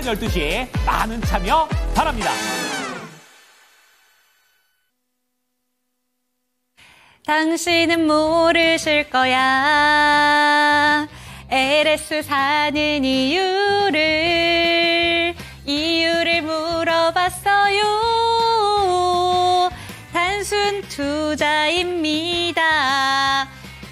오전 12시 많은 참여 바랍니다. 당신은 모르실 거야. LS 사는 이유를 물어봤어요. 단순 투자입니다.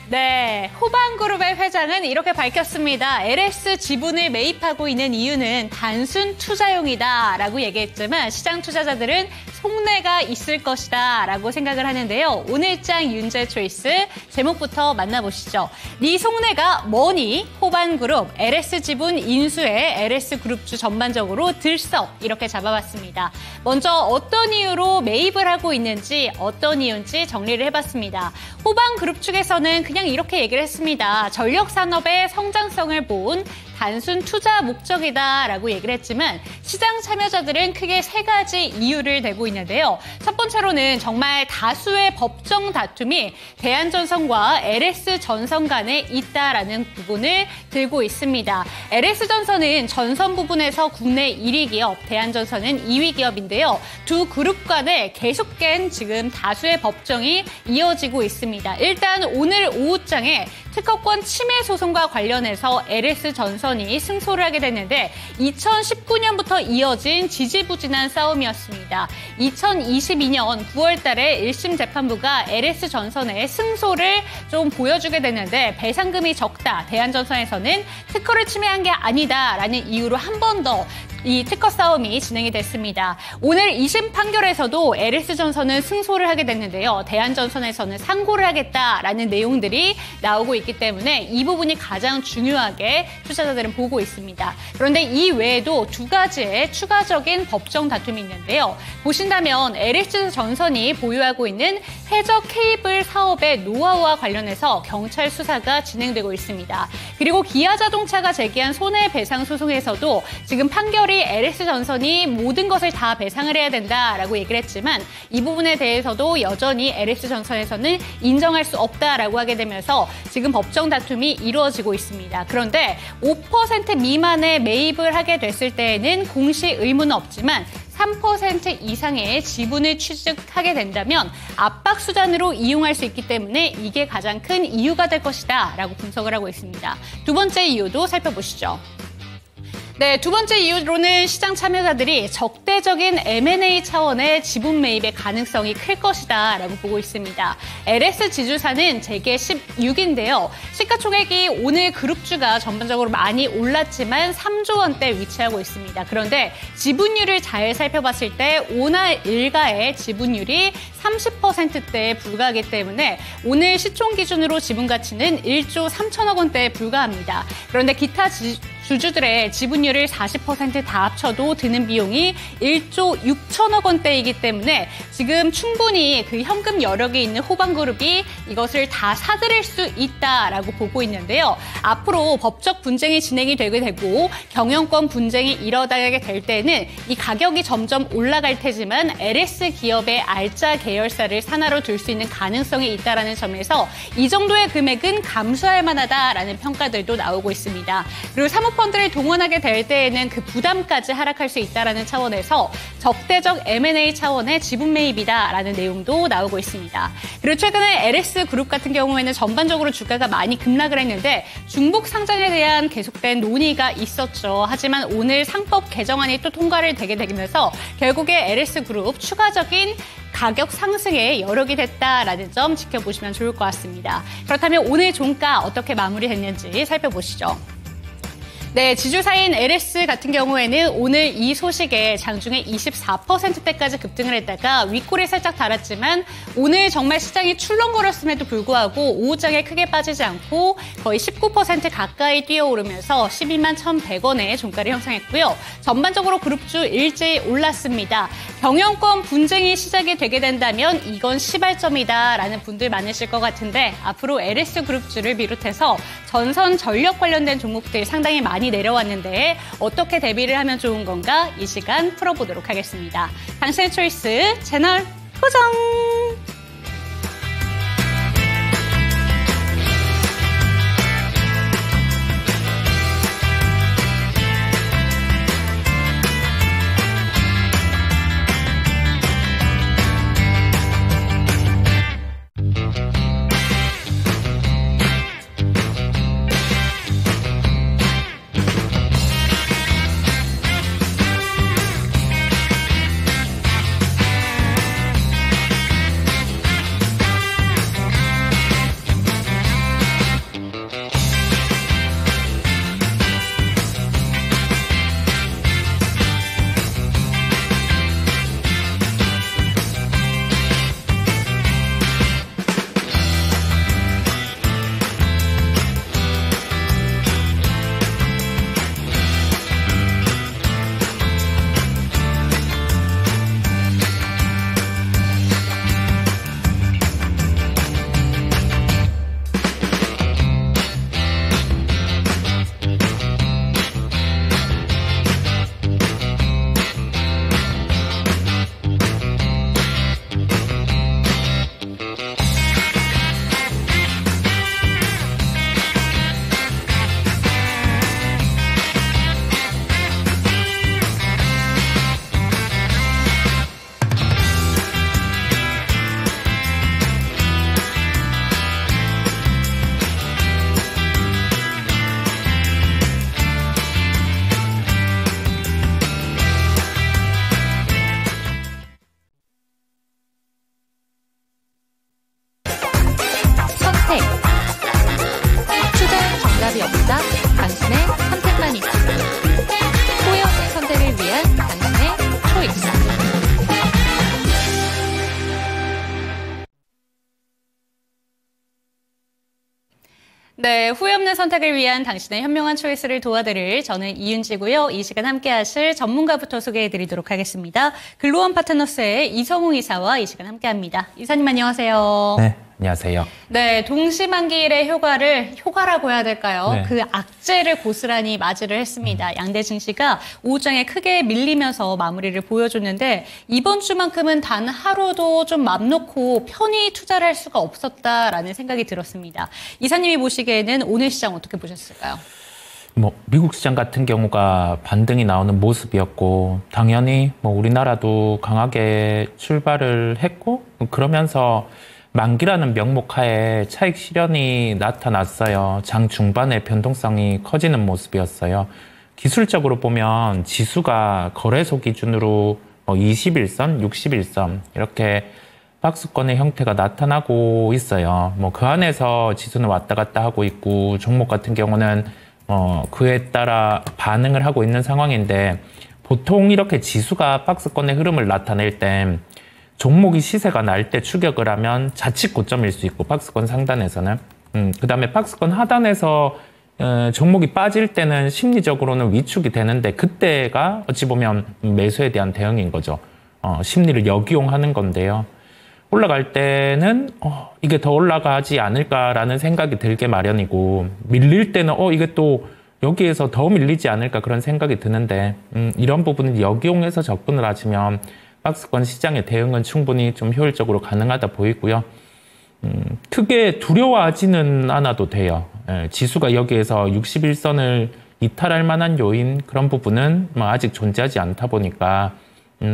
네, 호방그룹의 회장은 이렇게 밝혔습니다. LS 지분을 매입하고 있는 이유는 단순 투자용이다 라고 얘기했지만 시장 투자자들은 속내가 있을 것이다 라고 생각을 하는데요. 오늘장 윤제초이스 제목부터 만나보시죠. 네 속내가 뭐니? 호방그룹 LS 지분 인수에 LS그룹주 전반적으로 들썩 이렇게 잡아봤습니다. 먼저 어떤 이유로 매입을 하고 있는지 어떤 이유인지 정리를 해봤습니다. 호방그룹 측에서는 그냥 이렇게 얘기를 했습니다. 전력산업의 성장성을 본 단순 투자 목적이다라고 얘기를 했지만 시장 참여자들은 크게 세 가지 이유를 대고 있는데요. 첫 번째로는 정말 다수의 법정 다툼이 대한전선과 LS전선 간에 있다라는 부분을 들고 있습니다. LS전선은 전선 부분에서 국내 1위 기업, 대한전선은 2위 기업인데요. 두 그룹 간에 계속된 지금 다수의 법정이 이어지고 있습니다. 일단 오늘 오후장에 특허권 침해 소송과 관련해서 LS전선이 승소를 하게 됐는데 2019년부터 이어진 지지부진한 싸움이었습니다. 2022년 9월 달에 1심 재판부가 LS전선의 승소를 좀 보여주게 됐는데 배상금이 적다. 대한전선에서는 특허를 침해한 게 아니다라는 이유로 한 번 더 이 특허 싸움이 진행이 됐습니다. 오늘 2심 판결에서도 LS전선은 승소를 하게 됐는데요. 대한전선에서는 상고를 하겠다라는 내용들이 나오고 있기 때문에 이 부분이 가장 중요하게 투자자들은 보고 있습니다. 그런데 이 외에도 두 가지의 추가적인 법정 다툼이 있는데요. 보신다면 LS전선이 보유하고 있는 해저 케이블 사업의 노하우와 관련해서 경찰 수사가 진행되고 있습니다. 그리고 기아자동차가 제기한 손해배상 소송에서도 지금 판결이 LS전선이 모든 것을 다 배상을 해야 된다라고 얘기를 했지만 이 부분에 대해서도 여전히 LS전선에서는 인정할 수 없다라고 하게 되면서 지금 법정 다툼이 이루어지고 있습니다. 그런데 5% 미만의 매입을 하게 됐을 때에는 공시 의무는 없지만 3% 이상의 지분을 취득하게 된다면 압박수단으로 이용할 수 있기 때문에 이게 가장 큰 이유가 될 것이다 라고 분석을 하고 있습니다. 두 번째 이유도 살펴보시죠. 네, 두 번째 이유로는 시장 참여자들이 적대적인 M&A 차원의 지분 매입의 가능성이 클 것이다 라고 보고 있습니다. LS 지주사는 재계 16인데요. 시가총액이 오늘 그룹주가 전반적으로 많이 올랐지만 3조 원대 위치하고 있습니다. 그런데 지분율을 잘 살펴봤을 때 오나 일가의 지분율이 30%대에 불과하기 때문에 오늘 시총 기준으로 지분 가치는 1조 3천억 원대에 불과합니다. 그런데 기타 주주들의 지분율을 40% 다 합쳐도 드는 비용이 1조 6천억 원대이기 때문에 지금 충분히 그 현금 여력이 있는 호방그룹이 이것을 다 사들일 수 있다라고 보고 있는데요. 앞으로 법적 분쟁이 진행이 되게 되고 경영권 분쟁이 일어나게 될 때는 이 가격이 점점 올라갈 테지만 LS 기업의 알짜 계열사를 산하로 둘 수 있는 가능성이 있다라는 점에서 이 정도의 금액은 감수할 만하다라는 평가들도 나오고 있습니다. 그리고 사모펀드를 동원하게 될 때에는 그 부담까지 하락할 수 있다라는 차원에서 적대적 M&A 차원의 지분 매입이다라는 내용도 나오고 있습니다. 그리고 최근에 LS그룹 같은 경우에는 전반적으로 주가가 많이 급락을 했는데 중복 상장에 대한 계속된 논의가 있었죠. 하지만 오늘 상법 개정안이 또 통과를 되게 되면서 결국에 LS그룹 추가적인 가격 상승에 여력이 됐다라는 점 지켜보시면 좋을 것 같습니다. 그렇다면 오늘 종가 어떻게 마무리됐는지 살펴보시죠. 네, 지주사인 LS 같은 경우에는 오늘 이 소식에 장중에 24%대까지 급등을 했다가 윗골이 살짝 달았지만 오늘 정말 시장이 출렁거렸음에도 불구하고 오후장에 크게 빠지지 않고 거의 19% 가까이 뛰어오르면서 12만 1,100원의 종가를 형성했고요. 전반적으로 그룹주 일제히 올랐습니다. 경영권 분쟁이 시작이 되게 된다면 이건 시발점이다라는 분들 많으실 것 같은데 앞으로 LS 그룹주를 비롯해서 전선 전력 관련된 종목들 상당히 많이 내려왔는데 어떻게 대비를 하면 좋은 건가 이 시간 풀어보도록 하겠습니다. 당신의 초이스 채널 고정! 네, 후회 없는 선택을 위한 당신의 현명한 초이스를 도와드릴 저는 이윤지고요. 이 시간 함께 하실 전문가부터 소개해드리도록 하겠습니다. 글로원 파트너스의 이성웅 이사와 이 시간 함께합니다. 이사님 안녕하세요. 네, 안녕하세요. 네, 동시만기일의 효과라고 해야 될까요? 네. 그 악재를 고스란히 맞이를 했습니다. 양대 증시가 오후장에 크게 밀리면서 마무리를 보여줬는데 이번 주만큼은 단 하루도 좀 맘 놓고 편히 투자를 할 수가 없었다라는 생각이 들었습니다. 이사님이 보시기에는 오늘 시장 어떻게 보셨을까요? 미국 시장 같은 경우가 반등이 나오는 모습이었고 당연히 우리나라도 강하게 출발을 했고 그러면서 만기라는 명목하에 차익 실현이 나타났어요. 장 중반에 변동성이 커지는 모습이었어요. 기술적으로 보면 지수가 거래소 기준으로 21선, 61선 이렇게 박스권의 형태가 나타나고 있어요. 그 안에서 지수는 왔다 갔다 하고 있고 종목 같은 경우는 그에 따라 반응을 하고 있는 상황인데 보통 이렇게 지수가 박스권의 흐름을 나타낼 때 종목이 시세가 날 때 추격을 하면 자칫 고점일 수 있고 박스권 상단에서는 그 다음에 박스권 하단에서 종목이 빠질 때는 심리적으로는 위축이 되는데 그때가 어찌 보면 매수에 대한 대응인 거죠. 심리를 역이용하는 건데요. 올라갈 때는 이게 더 올라가지 않을까라는 생각이 들게 마련이고 밀릴 때는 이게 또 여기에서 더 밀리지 않을까 그런 생각이 드는데 이런 부분을 역이용해서 접근을 하시면 박스권 시장의 대응은 충분히 좀 효율적으로 가능하다 보이고요. 크게 두려워하지는 않아도 돼요. 지수가 여기에서 61선을 이탈할 만한 요인 그런 부분은 아직 존재하지 않다 보니까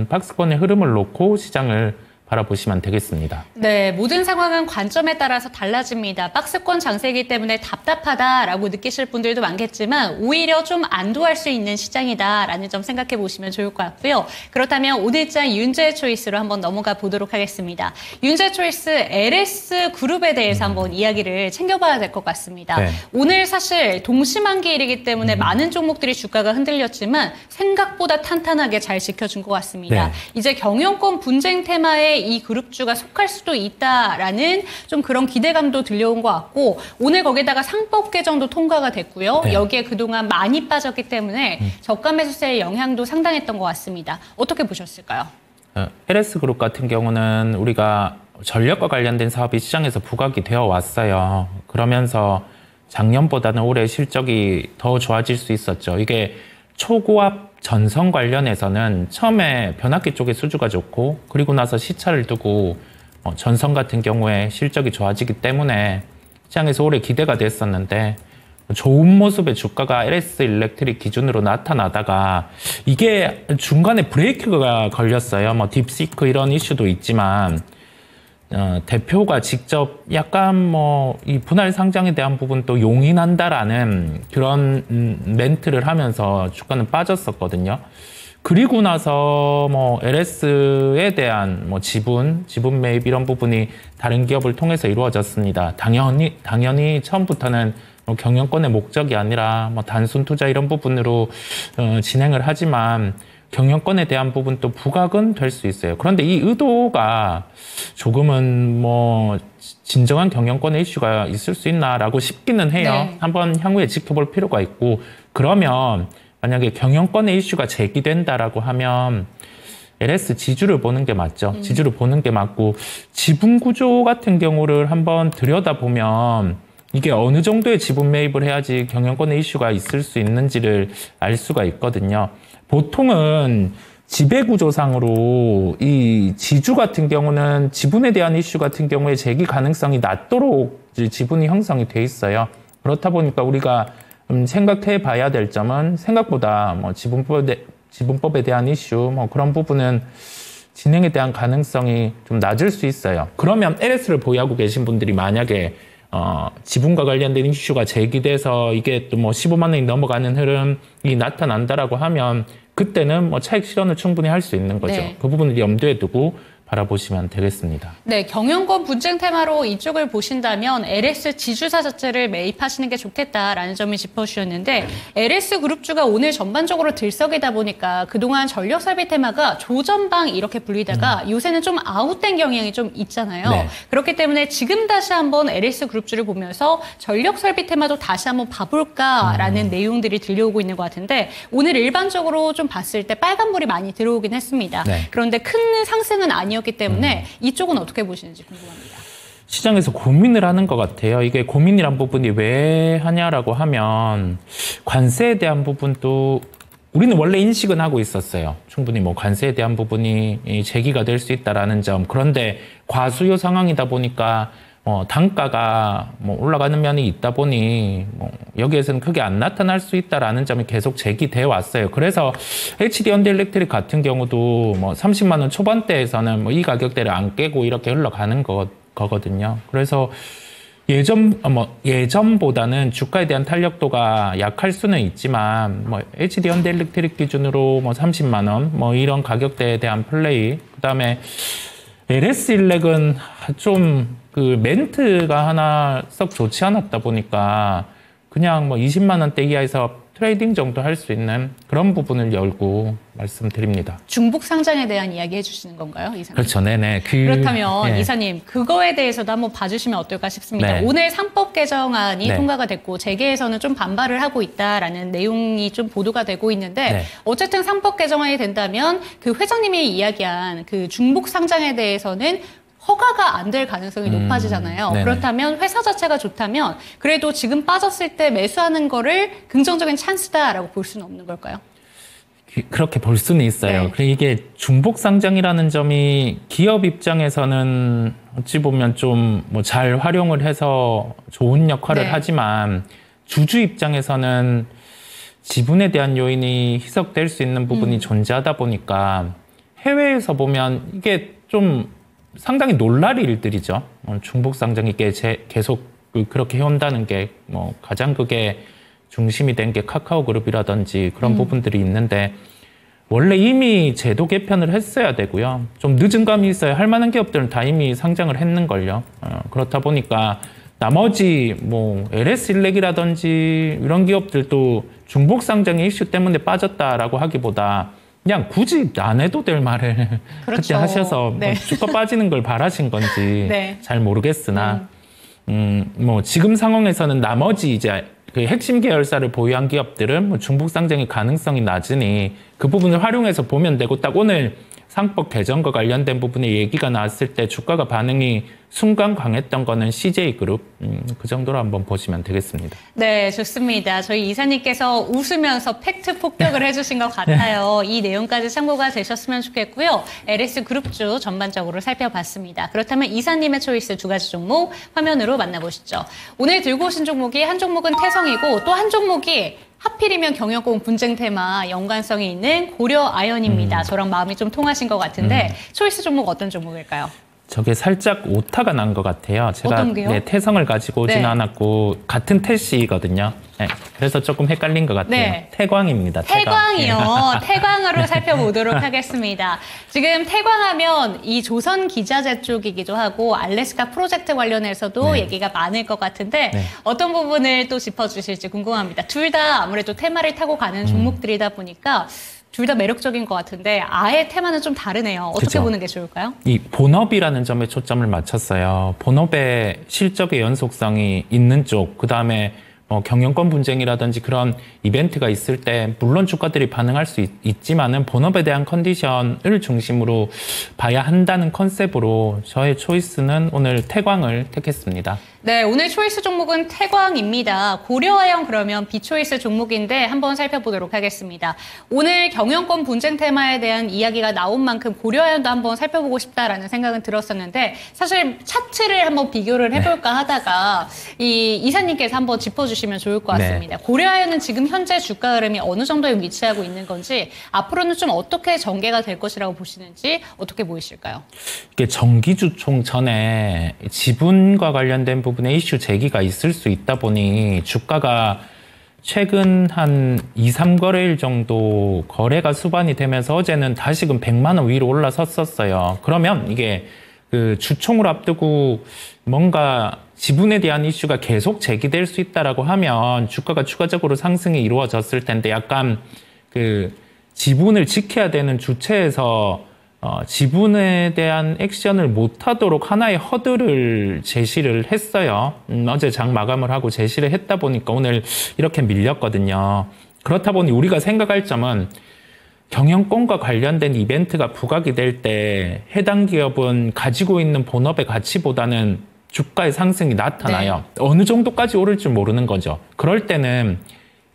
박스권의 흐름을 놓고 시장을 바라보시면 되겠습니다. 네, 모든 상황은 관점에 따라서 달라집니다. 박스권 장세이기 때문에 답답하다라고 느끼실 분들도 많겠지만 오히려 좀 안도할 수 있는 시장이다라는 점 생각해 보시면 좋을 것 같고요. 그렇다면 오늘장 윤재 초이스로 한번 넘어가 보도록 하겠습니다. 윤재 초이스 LS 그룹에 대해서 한번 이야기를 챙겨봐야 될 것 같습니다. 네. 오늘 사실 동시만기일이기 때문에 많은 종목들이 주가가 흔들렸지만 생각보다 탄탄하게 잘 지켜준 것 같습니다. 네. 이제 경영권 분쟁 테마에 이 그룹주가 속할 수도 있다라는 좀 그런 기대감도 들려온 것 같고 오늘 거기다가 상법 개정도 통과가 됐고요. 네. 여기에 그동안 많이 빠졌기 때문에 저가 매수세의 영향도 상당했던 것 같습니다. 어떻게 보셨을까요? LS그룹 같은 경우는 우리가 전력과 관련된 사업이 시장에서 부각이 되어 왔어요. 그러면서 작년보다는 올해 실적이 더 좋아질 수 있었죠. 이게 초고압 전선 관련해서는 처음에 변압기 쪽에 수주가 좋고 그리고 나서 시차를 두고 전선 같은 경우에 실적이 좋아지기 때문에 시장에서 올해 기대가 됐었는데 좋은 모습의 주가가 LS 일렉트릭 기준으로 나타나다가 이게 중간에 브레이크가 걸렸어요. 딥시크 이런 이슈도 있지만 대표가 직접 약간 이 분할 상장에 대한 부분 또 용인한다라는 그런 멘트를 하면서 주가는 빠졌었거든요. 그리고 나서 LS에 대한 지분 매입 이런 부분이 다른 기업을 통해서 이루어졌습니다. 당연히 처음부터는 경영권의 목적이 아니라 단순 투자 이런 부분으로 진행을 하지만 경영권에 대한 부분도 부각은 될 수 있어요. 그런데 이 의도가 조금은 진정한 경영권의 이슈가 있을 수 있나라고 싶기는 해요. 네. 한번 향후에 지켜볼 필요가 있고 그러면 만약에 경영권의 이슈가 제기된다라고 하면 LS 지주를 보는 게 맞죠. 지주를 보는 게 맞고 지분 구조 같은 경우를 한번 들여다보면 이게 어느 정도의 지분 매입을 해야지 경영권의 이슈가 있을 수 있는지를 알 수가 있거든요. 보통은 지배구조상으로 이 지주 같은 경우는 지분에 대한 이슈 같은 경우에 제기 가능성이 낮도록 지분이 형성이 돼 있어요. 그렇다 보니까 우리가 생각해 봐야 될 점은 생각보다 지분법에 대한 이슈 그런 부분은 진행에 대한 가능성이 좀 낮을 수 있어요. 그러면 LS를 보유하고 계신 분들이 만약에 지분과 관련된 이슈가 제기돼서 이게 또 15만 원이 넘어가는 흐름이 나타난다라고 하면 그때는 차익 실현을 충분히 할 수 있는 거죠. 네. 그 부분을 염두에 두고 바라보시면 되겠습니다. 네, 경영권 분쟁 테마로 이쪽을 보신다면 LS 지주사 자체를 매입하시는 게 좋겠다라는 점을 짚어주셨는데 LS 그룹주가 오늘 전반적으로 들썩이다 보니까 그동안 전력 설비 테마가 조전방 이렇게 불리다가 요새는 좀 아웃된 경향이 좀 있잖아요. 네. 그렇기 때문에 지금 다시 한번 LS 그룹주를 보면서 전력 설비 테마도 다시 한번 봐볼까라는 내용들이 들려오고 있는 것 같은데 오늘 일반적으로 좀 봤을 때 빨간불이 많이 들어오긴 했습니다. 네. 그런데 큰 상승은 아니었기 때문에 이쪽은 어떻게 보시는지 궁금합니다. 시장에서 고민을 하는 것 같아요. 이게 고민이란 부분이 왜 하냐라고 하면 관세에 대한 부분도 우리는 원래 인식은 하고 있었어요. 충분히 뭐 관세에 대한 부분이 제기가 될 수 있다라는 점. 그런데 과수요 상황이다 보니까 단가가 올라가는 면이 있다 보니 여기에서는 크게 안 나타날 수 있다라는 점이 계속 제기돼 왔어요. 그래서 HD 현대일렉트릭 같은 경우도 30만 원 초반대에서는 이 가격대를 안 깨고 이렇게 흘러가는 거거든요. 그래서 예전보다는 주가에 대한 탄력도가 약할 수는 있지만 HD 현대일렉트릭 기준으로 30만 원 이런 가격대에 대한 플레이, 그다음에 LS 일렉은 좀 그 멘트가 하나 썩 좋지 않았다 보니까 그냥 20만 원대 이하에서 트레이딩 정도 할 수 있는 그런 부분을 열고 말씀드립니다. 중복 상장에 대한 이야기 해주시는 건가요, 이사님? 그렇죠, 네네. 그렇다면 네. 이사님 그거에 대해서도 한번 봐주시면 어떨까 싶습니다. 네. 오늘 3법 개정안이 네. 통과가 됐고 재계에서는 좀 반발을 하고 있다라는 내용이 좀 보도가 되고 있는데 네. 어쨌든 3법 개정안이 된다면 그 회장님이 이야기한 그 중복 상장에 대해서는 허가가 안 될 가능성이 높아지잖아요. 네네. 그렇다면 회사 자체가 좋다면 그래도 지금 빠졌을 때 매수하는 거를 긍정적인 찬스다라고 볼 수는 없는 걸까요? 그렇게 볼 수는 있어요. 네. 이게 중복 상장이라는 점이 기업 입장에서는 어찌 보면 좀 잘 활용을 해서 좋은 역할을 네. 하지만 주주 입장에서는 지분에 대한 요인이 희석될 수 있는 부분이 존재하다 보니까 해외에서 보면 이게 좀 상당히 놀랄 일들이죠. 중복 상장이 계속 그렇게 해온다는 게 가장 그게 중심이 된 게 카카오그룹이라든지 그런 부분들이 있는데 원래 이미 제도 개편을 했어야 되고요. 좀 늦은 감이 있어야 할 만한 기업들은 다 이미 상장을 했는걸요. 그렇다 보니까 나머지 LS 일렉이라든지 이런 기업들도 중복 상장의 이슈 때문에 빠졌다라고 하기보다 그냥 굳이 안 해도 될 말을 그렇죠. 그때 하셔서 네. 주가 빠지는 걸 바라신 건지 네. 잘 모르겠으나 지금 상황에서는 나머지 이제 그 핵심 계열사를 보유한 기업들은 중복 상장의 가능성이 낮으니 그 부분을 활용해서 보면 되고 딱 오늘 상법 개정과 관련된 부분에 얘기가 나왔을 때 주가가 반응이 순간 강했던 거는 CJ그룹 그 정도로 한번 보시면 되겠습니다. 네, 좋습니다. 저희 이사님께서 웃으면서 팩트 폭격을 해주신 것 같아요. 이 내용까지 참고가 되셨으면 좋겠고요. LS 그룹주 전반적으로 살펴봤습니다. 그렇다면 이사님의 초이스 두 가지 종목 화면으로 만나보시죠. 오늘 들고 오신 종목이 한 종목은 태성이고 또 한 종목이 하필이면 경영권 분쟁 테마 연관성이 있는 고려 아연입니다. 저랑 마음이 좀 통하신 것 같은데 초이스 종목 어떤 종목일까요? 저게 살짝 오타가 난 것 같아요. 제가 어떤 게요? 태성을 가지고 오지는 네. 않았고 같은 태시거든요. 네, 그래서 조금 헷갈린 것 같아요. 네. 태광입니다. 태광이요. 태광으로 살펴보도록 하겠습니다. 지금 태광하면 이 조선 기자재 쪽이기도 하고 알래스카 프로젝트 관련해서도 네. 얘기가 많을 것 같은데 네. 어떤 부분을 또 짚어주실지 궁금합니다. 둘 다 아무래도 테마를 타고 가는 종목들이다 보니까 둘 다 매력적인 것 같은데 아예 테마는 좀 다르네요. 어떻게 그쵸. 보는 게 좋을까요? 이 본업이라는 점에 초점을 맞췄어요. 본업의 실적의 연속성이 있는 쪽, 그 다음에 경영권 분쟁이라든지 그런 이벤트가 있을 때 물론 주가들이 반응할 수 있지만은 본업에 대한 컨디션을 중심으로 봐야 한다는 컨셉으로 저의 초이스는 오늘 태광을 택했습니다. 네, 오늘 초이스 종목은 태광입니다. 고려아연 그러면 비초이스 종목인데 한번 살펴보도록 하겠습니다. 오늘 경영권 분쟁 테마에 대한 이야기가 나온 만큼 고려아연도 한번 살펴보고 싶다라는 생각은 들었었는데 사실 차트를 한번 비교를 해볼까 하다가 이 이사님께서 한번 짚어주시면 좋을 것 같습니다. 고려아연은 지금 현재 주가 흐름이 어느 정도에 위치하고 있는 건지 앞으로는 좀 어떻게 전개가 될 것이라고 보시는지 어떻게 보이실까요? 이게 정기주총 전에 지분과 관련된 부분에 이슈 제기가 있을 수 있다 보니 주가가 최근 한 2, 3거래일 정도 거래가 수반이 되면서 어제는 다시금 100만 원 위로 올라섰었어요. 그러면 이게 그 주총을 앞두고 뭔가 지분에 대한 이슈가 계속 제기될 수 있다라고 하면 주가가 추가적으로 상승이 이루어졌을 텐데 약간 그 지분을 지켜야 되는 주체에서 지분에 대한 액션을 못하도록 하나의 허들을 제시를 했어요. 어제 장 마감을 하고 제시를 했다 보니까 오늘 이렇게 밀렸거든요. 그렇다 보니 우리가 생각할 점은 경영권과 관련된 이벤트가 부각이 될 때 해당 기업은 가지고 있는 본업의 가치보다는 주가의 상승이 나타나요. 네. 어느 정도까지 오를 줄 모르는 거죠. 그럴 때는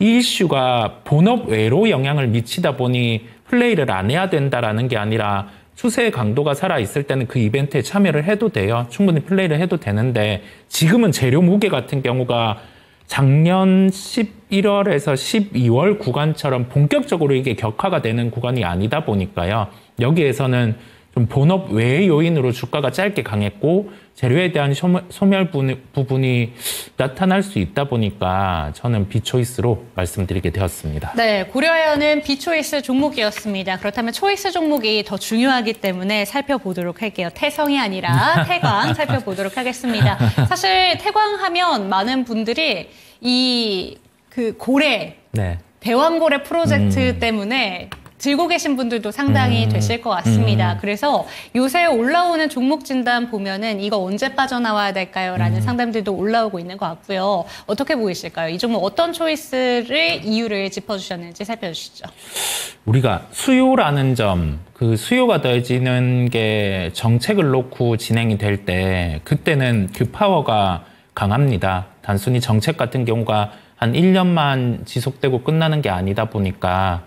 이 이슈가 본업 외로 영향을 미치다 보니 플레이를 안 해야 된다라는 게 아니라 추세의 강도가 살아있을 때는 그 이벤트에 참여를 해도 돼요. 충분히 플레이를 해도 되는데 지금은 재료 무게 같은 경우가 작년 11월에서 12월 구간처럼 본격적으로 이게 격화가 되는 구간이 아니다 보니까요. 여기에서는 좀 본업 외의 요인으로 주가가 짧게 강했고 재료에 대한 소멸 부분이 나타날 수 있다 보니까 저는 비초이스로 말씀드리게 되었습니다. 네, 고려해야 하는 비초이스 종목이었습니다. 그렇다면 초이스 종목이 더 중요하기 때문에 살펴보도록 할게요. 태성이 아니라 태광 살펴보도록 하겠습니다. 사실 태광하면 많은 분들이 그 고래, 네. 대왕고래 프로젝트 때문에 들고 계신 분들도 상당히 되실 것 같습니다. 그래서 요새 올라오는 종목 진단 보면은 이거 언제 빠져나와야 될까요? 라는 상담들도 올라오고 있는 것 같고요. 어떻게 보이실까요? 이 종목 어떤 초이스를 이유를 짚어주셨는지 살펴주시죠. 우리가 수요라는 점, 그 수요가 더해지는 게 정책을 놓고 진행이 될 때 그때는 그 파워가 강합니다. 단순히 정책 같은 경우가 한 1년만 지속되고 끝나는 게 아니다 보니까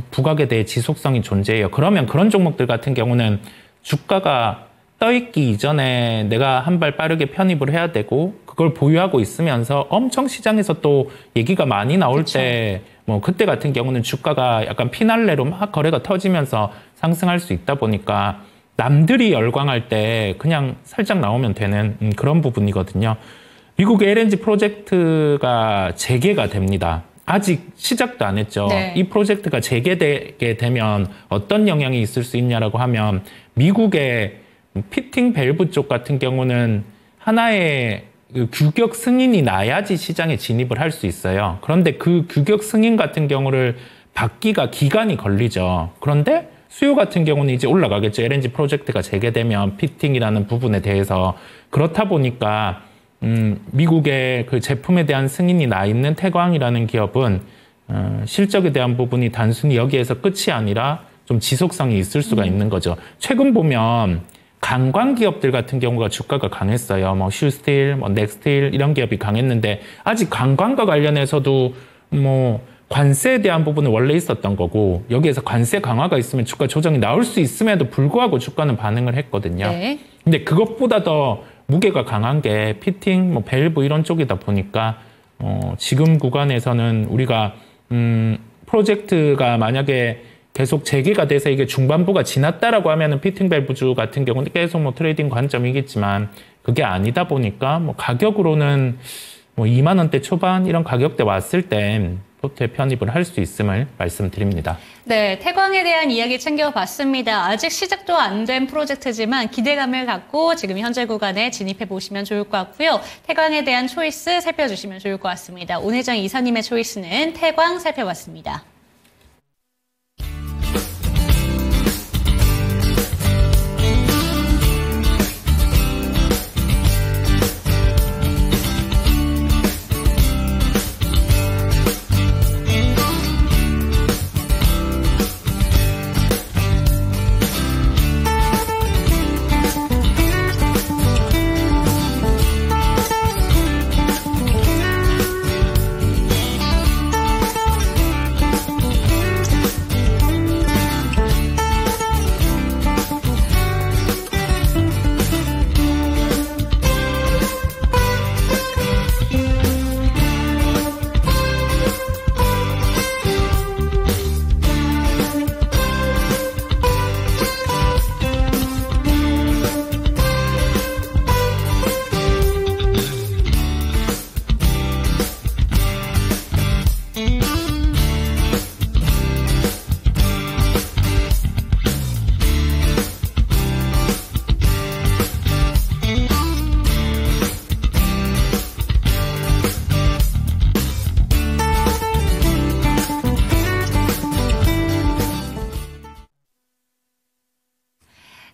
부각에 대해 지속성이 존재해요. 그러면 그런 종목들 같은 경우는 주가가 떠있기 이전에 내가 한 발 빠르게 편입을 해야 되고 그걸 보유하고 있으면서 엄청 시장에서 또 얘기가 많이 나올 때 뭐 그때 같은 경우는 주가가 약간 피날레로 막 거래가 터지면서 상승할 수 있다 보니까 남들이 열광할 때 그냥 살짝 나오면 되는 그런 부분이거든요. 미국의 LNG 프로젝트가 재개가 됩니다. 아직 시작도 안 했죠. 네. 이 프로젝트가 재개되게 되면 어떤 영향이 있을 수 있냐라고 하면 미국의 피팅 밸브 쪽 같은 경우는 하나의 규격 승인이 나야지 시장에 진입을 할 수 있어요. 그런데 그 규격 승인 같은 경우를 받기가 기간이 걸리죠. 그런데 수요 같은 경우는 이제 올라가겠죠. LNG 프로젝트가 재개되면 피팅이라는 부분에 대해서. 그렇다 보니까 미국의 그 제품에 대한 승인이 나 있는 태광이라는 기업은 실적에 대한 부분이 단순히 여기에서 끝이 아니라 좀 지속성이 있을 수가 있는 거죠. 최근 보면 관광 기업들 같은 경우가 주가가 강했어요. 뭐 슈스틸, 뭐 넥스틸 이런 기업이 강했는데 아직 관광과 관련해서도 뭐 관세에 대한 부분은 원래 있었던 거고 여기에서 관세 강화가 있으면 주가 조정이 나올 수 있음에도 불구하고 주가는 반응을 했거든요. 네. 근데 그것보다 더 무게가 강한 게 피팅, 뭐 밸브 이런 쪽이다 보니까 지금 구간에서는 우리가 프로젝트가 만약에 계속 재개가 돼서 이게 중반부가 지났다라고 하면은 피팅 밸브주 같은 경우는 계속 뭐 트레이딩 관점이겠지만 그게 아니다 보니까 뭐 가격으로는 뭐 2만 원대 초반 이런 가격대 왔을 땐 포트에 편입을 할 수 있음을 말씀드립니다. 네, 태광에 대한 이야기 챙겨봤습니다. 아직 시작도 안 된 프로젝트지만 기대감을 갖고 지금 현재 구간에 진입해 보시면 좋을 것 같고요. 태광에 대한 초이스 살펴주시면 좋을 것 같습니다. 오혜정 이사님의 초이스는 태광 살펴봤습니다.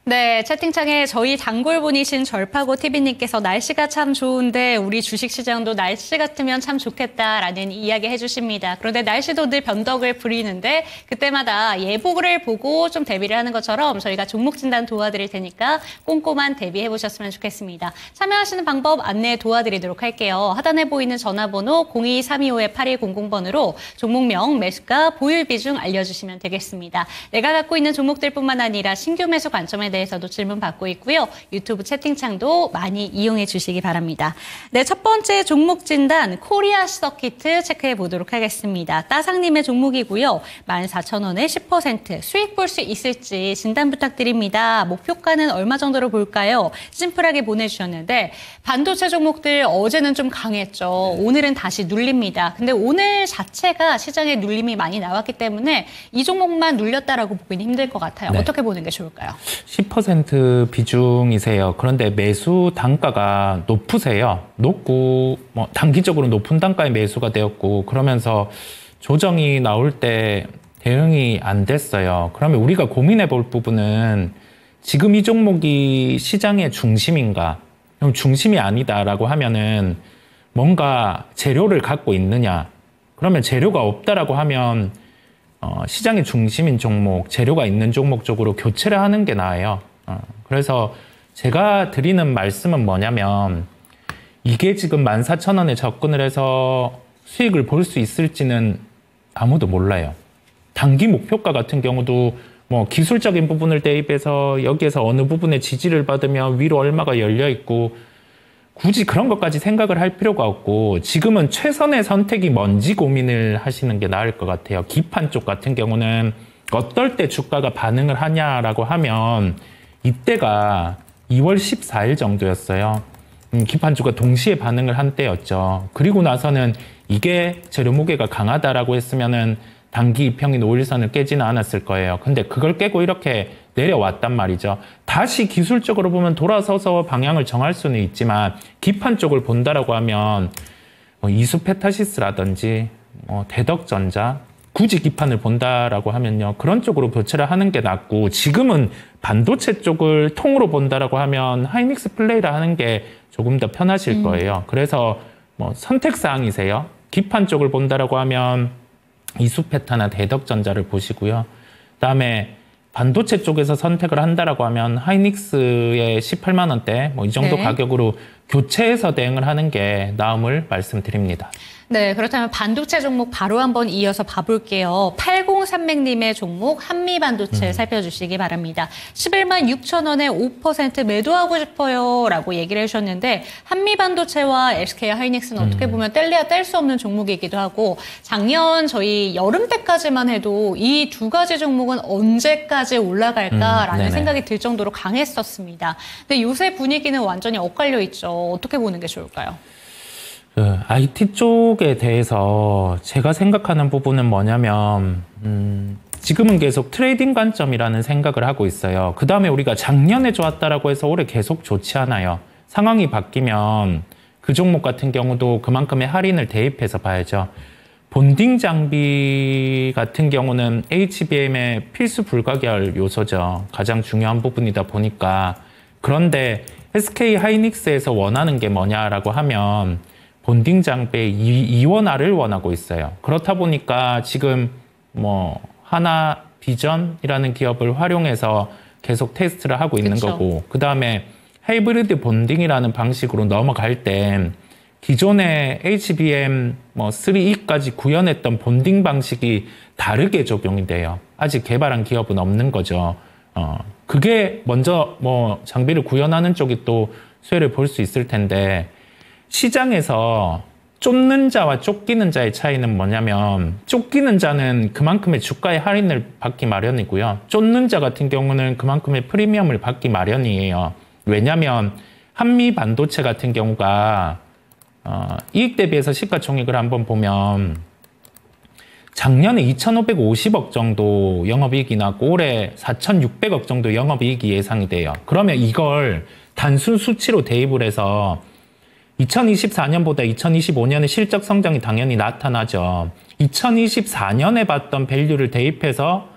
네, 채팅창에 저희 단골분이신 절파고 TV님께서 날씨가 참 좋은데 우리 주식시장도 날씨 같으면 참 좋겠다라는 이야기 해주십니다. 그런데 날씨도 늘 변덕을 부리는데 그때마다 예보를 보고 좀 대비를 하는 것처럼 저희가 종목 진단 도와드릴 테니까 꼼꼼한 대비해 보셨으면 좋겠습니다. 참여하시는 방법 안내 도와드리도록 할게요. 하단에 보이는 전화번호 02325-8100번으로 종목명, 매수가, 보유 비중 알려주시면 되겠습니다. 내가 갖고 있는 종목들뿐만 아니라 신규 매수 관점에 대해서도 질문 받고 있고요. 유튜브 채팅창도 많이 이용해 주시기 바랍니다. 네, 첫 번째 종목 진단 코리아 서키트 체크해 보도록 하겠습니다. 따상님의 종목이고요. 14,000원에 10% 수익 볼 수 있을지 진단 부탁드립니다. 목표가는 얼마 정도로 볼까요? 심플하게 보내주셨는데 반도체 종목들 어제는 좀 강했죠. 오늘은 다시 눌립니다. 근데 오늘 자체가 시장에 눌림이 많이 나왔기 때문에 이 종목만 눌렸다라고 보기는 힘들 것 같아요. 네. 어떻게 보는 게 좋을까요? 10% 비중이세요. 그런데 매수 단가가 높으세요. 높고 단기적으로 높은 단가의 매수가 되었고 그러면서 조정이 나올 때 대응이 안 됐어요. 그러면 우리가 고민해 볼 부분은 지금 이 종목이 시장의 중심인가? 그럼 중심이 아니다라고 하면은 뭔가 재료를 갖고 있느냐? 그러면 재료가 없다라고 하면 시장의 중심인 종목, 재료가 있는 종목 쪽으로 교체를 하는 게 나아요. 그래서 제가 드리는 말씀은 뭐냐면 이게 지금 14,000원에 접근을 해서 수익을 볼 수 있을지는 아무도 몰라요. 단기 목표가 같은 경우도 뭐 기술적인 부분을 대입해서 여기에서 어느 부분에 지지를 받으면 위로 얼마가 열려 있고 굳이 그런 것까지 생각을 할 필요가 없고 지금은 최선의 선택이 뭔지 고민을 하시는 게 나을 것 같아요. 기판 쪽 같은 경우는 어떨 때 주가가 반응을 하냐라고 하면 이때가 2월 14일 정도였어요. 기판 주가 동시에 반응을 한 때였죠. 그리고 나서는 이게 재료 무게가 강하다라고 했으면은 단기 2평인 5일선을 깨지는 않았을 거예요. 근데 그걸 깨고 이렇게 내려왔단 말이죠. 다시 기술적으로 보면 돌아서서 방향을 정할 수는 있지만 기판 쪽을 본다라고 하면 이수페타시스라든지 대덕전자 굳이 기판을 본다라고 하면요. 그런 쪽으로 교체를 하는 게 낫고 지금은 반도체 쪽을 통으로 본다라고 하면 하이닉스 플레이를 하는 게 조금 더 편하실 거예요. 그래서 선택사항이세요. 기판 쪽을 본다라고 하면 이수페타나 대덕전자를 보시고요. 그다음에 반도체 쪽에서 선택을 한다라고 하면 하이닉스의 18만 원대 이 정도 네. 가격으로 교체해서 대응을 하는 게 나음을 말씀드립니다. 네, 그렇다면 반도체 종목 바로 한번 이어서 봐볼게요. 8036님의 종목 한미반도체 살펴주시기 바랍니다. 11만 6천 원에 5% 매도하고 싶어요 라고 얘기를 해주셨는데 한미반도체와 SK 하이닉스는 어떻게 보면 뗄래야 뗄 수 없는 종목이기도 하고 작년 저희 여름 때까지만 해도 이 두 가지 종목은 언제까지 올라갈까라는 생각이 들 정도로 강했었습니다. 근데 요새 분위기는 완전히 엇갈려 있죠. 어떻게 보는 게 좋을까요? IT 쪽에 대해서 제가 생각하는 부분은 뭐냐면 지금은 계속 트레이딩 관점이라는 생각을 하고 있어요. 그 다음에 우리가 작년에 좋았다라고 해서 올해 계속 좋지 않아요. 상황이 바뀌면 그 종목 같은 경우도 그만큼의 할인을 대입해서 봐야죠. 본딩 장비 같은 경우는 HBM의 필수 불가결 요소죠. 가장 중요한 부분이다 보니까. 그런데 SK 하이닉스에서 원하는 게 뭐냐라고 하면 본딩 장비의 이원화를 원하고 있어요. 그렇다 보니까 지금 하나 비전이라는 기업을 활용해서 계속 테스트를 하고 있는 그쵸. 거고, 그 다음에 하이브리드 본딩이라는 방식으로 넘어갈 때 기존의 HBM 3E까지 구현했던 본딩 방식이 다르게 적용이 돼요. 아직 개발한 기업은 없는 거죠. 그게 먼저 장비를 구현하는 쪽이 또 수혜를 볼 수 있을 텐데, 시장에서 쫓는 자와 쫓기는 자의 차이는 뭐냐면 쫓기는 자는 그만큼의 주가의 할인을 받기 마련이고요. 쫓는 자 같은 경우는 그만큼의 프리미엄을 받기 마련이에요. 왜냐하면 한미 반도체 같은 경우가 이익 대비해서 시가총액을 한번 보면 작년에 2,550억 정도 영업이익이 났고 올해 4,600억 정도 영업이익이 예상이 돼요. 그러면 이걸 단순 수치로 대입을 해서 2024년보다 2025년의 실적 성장이 당연히 나타나죠. 2024년에 봤던 밸류를 대입해서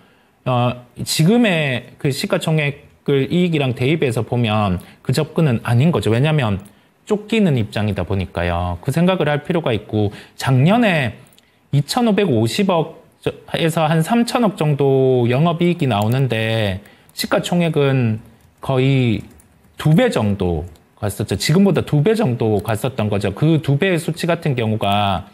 지금의 그 시가총액 이익이랑 대입해서 보면 그 접근은 아닌 거죠. 왜냐하면 쫓기는 입장이다 보니까요. 그 생각을 할 필요가 있고 작년에 2,550억에서 한 3,000억 정도 영업이익이 나오는데 시가총액은 거의 2배 정도 갔었죠. 지금보다 2배 정도 갔었던 거죠. 그 2배의 수치 같은 경우가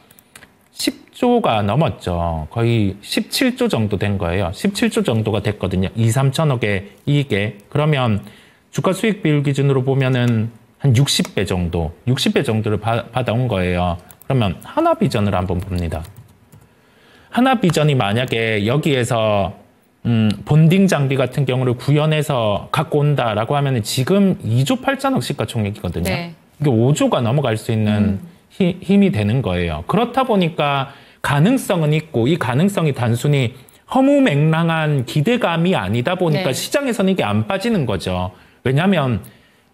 10조가 넘었죠. 거의 17조 정도 된 거예요. 17조 정도가 됐거든요. 2, 3천억의 이익에. 그러면 주가 수익 비율 기준으로 보면은 한 60배 정도, 60배 정도를 받아온 거예요. 그러면 하나비전을 한번 봅니다. 하나비전이 만약에 여기에서 본딩 장비 같은 경우를 구현해서 갖고 온다라고 하면 지금 2조 8천억 시가총액이거든요. 네. 이게 5조가 넘어갈 수 있는 힘이 되는 거예요. 그렇다 보니까 가능성은 있고 이 가능성이 단순히 허무맹랑한 기대감이 아니다 보니까 네. 시장에서는 이게 안 빠지는 거죠. 왜냐하면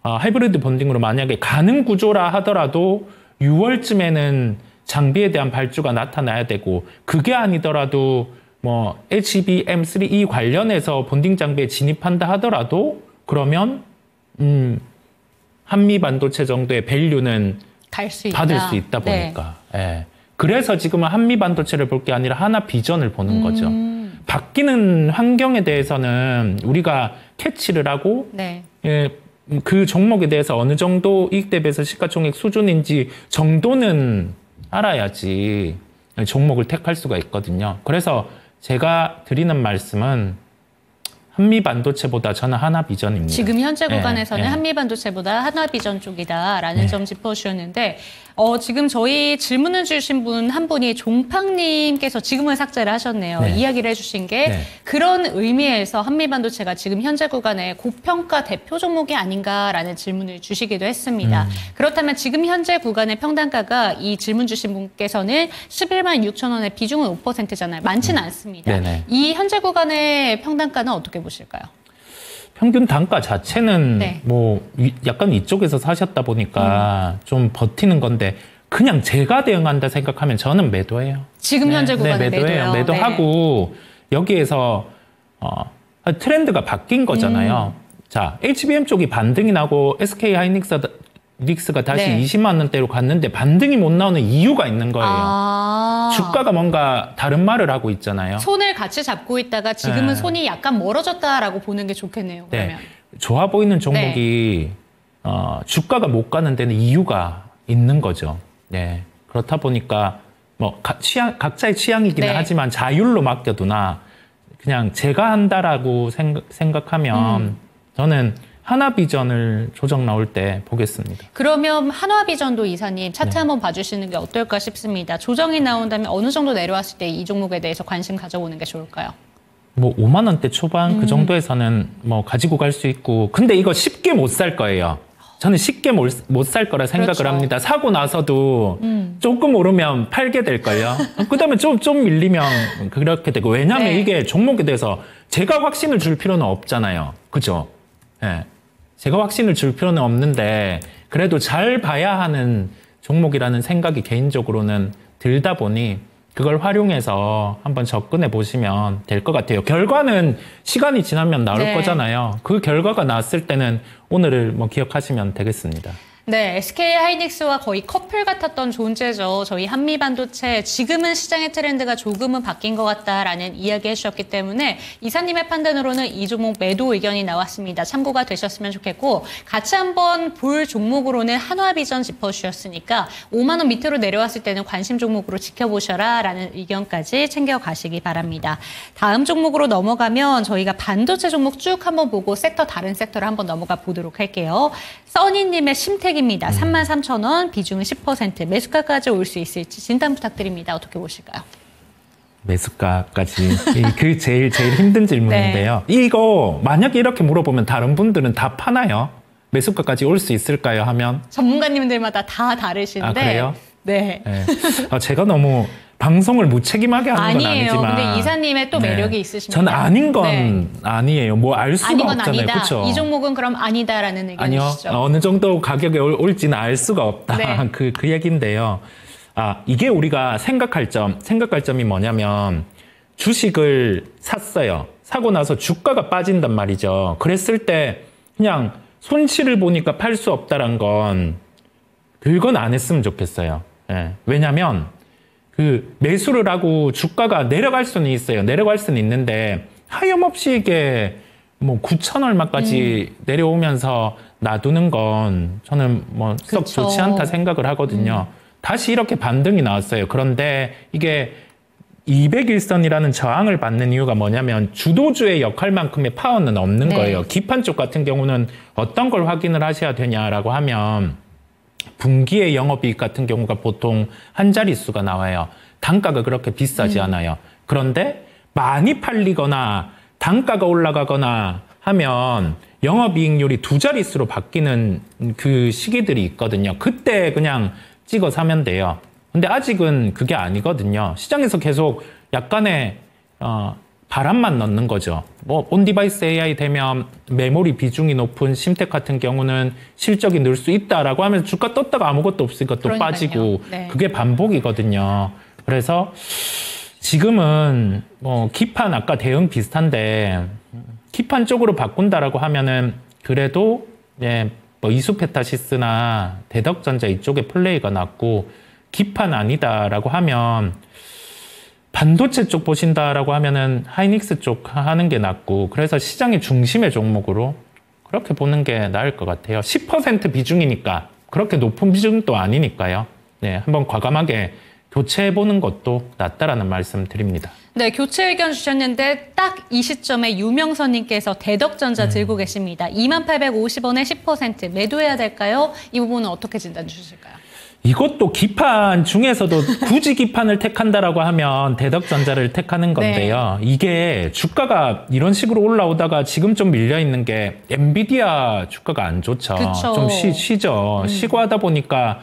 하이브리드 본딩으로 만약에 가능 구조라 하더라도 6월쯤에는 장비에 대한 발주가 나타나야 되고 그게 아니더라도 뭐 HBM3E 관련해서 본딩 장비에 진입한다 하더라도 그러면 한미 반도체 정도의 밸류는 받을 수 있다 보니까. 네. 예. 그래서 지금은 한미 반도체를 볼 게 아니라 하나 비전을 보는 거죠. 바뀌는 환경에 대해서는 우리가 캐치를 하고 네. 예, 그 종목에 대해서 어느 정도 이익 대비해서 시가총액 수준인지 정도는 알아야지 종목을 택할 수가 있거든요. 그래서 제가 드리는 말씀은 한미 반도체보다 저는 하나비전입니다. 지금 현재 구간에서는 네. 한미 반도체보다 하나비전 쪽이다라는 점 짚어주셨는데 지금 저희 질문을 주신 분 한 분이 종팡님께서 지금은 삭제를 하셨네요. 네. 이야기를 해주신 게 네. 그런 의미에서 한미 반도체가 지금 현재 구간에 고평가 대표 종목이 아닌가라는 질문을 주시기도 했습니다. 그렇다면 지금 현재 구간의 평단가가 이 질문 주신 분께서는 11만 6천 원의 비중은 5%잖아요. 많지는 않습니다. 네네. 이 현재 구간의 평단가는 어떻게 보실까요? 평균 단가 자체는 네. 뭐 약간 이쪽에서 사셨다 보니까 좀 버티는 건데 그냥 제가 대응한다 생각하면 저는 매도해요. 지금 현재 구간에 매도해요. 매도요. 매도하고 여기에서 트렌드가 바뀐 거잖아요. 자, HBM 쪽이 반등이 나고 SK 하이닉스가 다시 네. 20만 원대로 갔는데 반등이 못 나오는 이유가 있는 거예요. 주가가 뭔가 다른 말을 하고 있잖아요. 손을 같이 잡고 있다가 지금은 네. 손이 약간 멀어졌다라고 보는 게 좋겠네요. 그러면. 네. 좋아 보이는 종목이 주가가 못 가는 데는 이유가 있는 거죠. 네. 그렇다 보니까 뭐 각자의 취향이기는 네. 하지만 자율로 맡겨두나 그냥 제가 한다라고 생각하면 저는 하나비전을 조정 나올 때 보겠습니다. 그러면 한화비전도 이사님 차트 한번 봐주시는 게 어떨까 싶습니다. 조정이 나온다면 어느 정도 내려왔을 때 이 종목에 대해서 관심 가져보는 게 좋을까요? 뭐 5만 원대 초반 그 정도에서는 뭐 가지고 갈 수 있고 근데 이거 쉽게 못 살 거예요. 저는 쉽게 못 살 거라 생각을 그렇죠. 합니다. 사고 나서도 조금 오르면 팔게 될걸요. 그다음에 좀 밀리면 그렇게 되고 왜냐하면 네. 이게 종목에 대해서 제가 확신을 줄 필요는 없잖아요. 그죠? 예. 제가 확신을 줄 필요는 없는데 그래도 잘 봐야 하는 종목이라는 생각이 개인적으로는 들다 보니 그걸 활용해서 한번 접근해 보시면 될 것 같아요. 결과는 시간이 지나면 나올 네. 거잖아요. 그 결과가 나왔을 때는 오늘을 뭐 기억하시면 되겠습니다. 네, SK 하이닉스와 거의 커플 같았던 존재죠. 저희 한미 반도체 지금은 시장의 트렌드가 조금은 바뀐 것 같다라는 이야기 해주셨기 때문에 이사님의 판단으로는 이 종목 매도 의견이 나왔습니다. 참고가 되셨으면 좋겠고 같이 한번 볼 종목으로는 한화비전 짚어주셨으니까 5만 원 밑으로 내려왔을 때는 관심 종목으로 지켜보셔라라는 의견까지 챙겨가시기 바랍니다. 다음 종목으로 넘어가면 저희가 반도체 종목 쭉 한번 보고 다른 섹터를 한번 넘어가 보도록 할게요. 써니님의 심택입니다. 33,000원, 비중은 10%, 매수가까지 올 수 있을지 진단 부탁드립니다. 어떻게 보실까요? 매수가까지 그 제일 힘든 질문인데요. 이거 만약에 이렇게 물어보면 다른 분들은 다 파나요? 매수가까지 올 수 있을까요? 하면 전문가님들마다 다 다르신데. 아, 그래요? 네. 네. 제가 너무 방송을 무책임하게 하는 건 아니에요. 아니지만 근데 이사님의 또 매력이 있으십니다. 저는 아닌 건 네. 아니에요. 뭐 알 수가 아닌 건 없잖아요. 아니다. 그렇죠? 이 종목은 그럼 아니다라는 아니요. 의견이시죠? 어느 정도 가격에 올지는 알 수가 없다. 네. 그 얘기인데요. 이게 우리가 생각할 점이 뭐냐면 주식을 샀어요. 사고 나서 주가가 빠진단 말이죠. 그랬을 때 그냥 손실을 보니까 팔 수 없다란 건 그건 안 했으면 좋겠어요. 예. 왜냐하면 그 매수를 하고 주가가 내려갈 수는 있어요. 내려갈 수는 있는데 하염없이 이게 뭐 9천 얼마까지 내려오면서 놔두는 건 저는 뭐 썩 좋지 않다 생각을 하거든요. 다시 이렇게 반등이 나왔어요. 그런데 이게 200일선이라는 저항을 받는 이유가 뭐냐면 주도주의 역할만큼의 파워는 없는 거예요. 기판 쪽 같은 경우는 어떤 걸 확인을 하셔야 되냐라고 하면 분기의 영업이익 같은 경우가 보통 한 자릿수가 나와요. 단가가 그렇게 비싸지 않아요. 그런데 많이 팔리거나 단가가 올라가거나 하면 영업이익률이 두 자릿수로 바뀌는 그 시기들이 있거든요. 그때 그냥 찍어 사면 돼요. 근데 아직은 그게 아니거든요. 시장에서 계속 약간의 바람만 넣는 거죠. 뭐 온디바이스 AI 되면 메모리 비중이 높은 심텍 같은 경우는 실적이 늘 수 있다라고 하면 주가 떴다가 아무것도 없으니까 또 그러니까요. 빠지고 네. 그게 반복이거든요. 그래서 지금은 뭐 기판 아까 대응 비슷한데 기판 쪽으로 바꾼다라고 하면은 그래도 예, 뭐 이수페타시스나 대덕전자 이쪽에 플레이가 낫고 기판 아니다라고 하면 반도체 쪽 보신다라고 하면은 하이닉스 쪽 하는 게 낫고 그래서 시장의 중심의 종목으로 그렇게 보는 게 나을 것 같아요. 10% 비중이니까 그렇게 높은 비중도 아니니까요. 네, 한번 과감하게 교체해보는 것도 낫다라는 말씀 드립니다. 네, 교체 의견 주셨는데 딱 이 시점에 유명선님께서 대덕전자 들고 계십니다. 2850원에 10% 매도해야 될까요? 이 부분은 어떻게 진단 주실까요? 이것도 기판 중에서도 굳이 기판을 택한다라고 하면 대덕전자를 택하는 건데요. 이게 주가가 이런 식으로 올라오다가 지금 좀 밀려 있는 게 엔비디아 주가가 안 좋죠. 그쵸. 좀 쉬죠. 쉬고 하다 보니까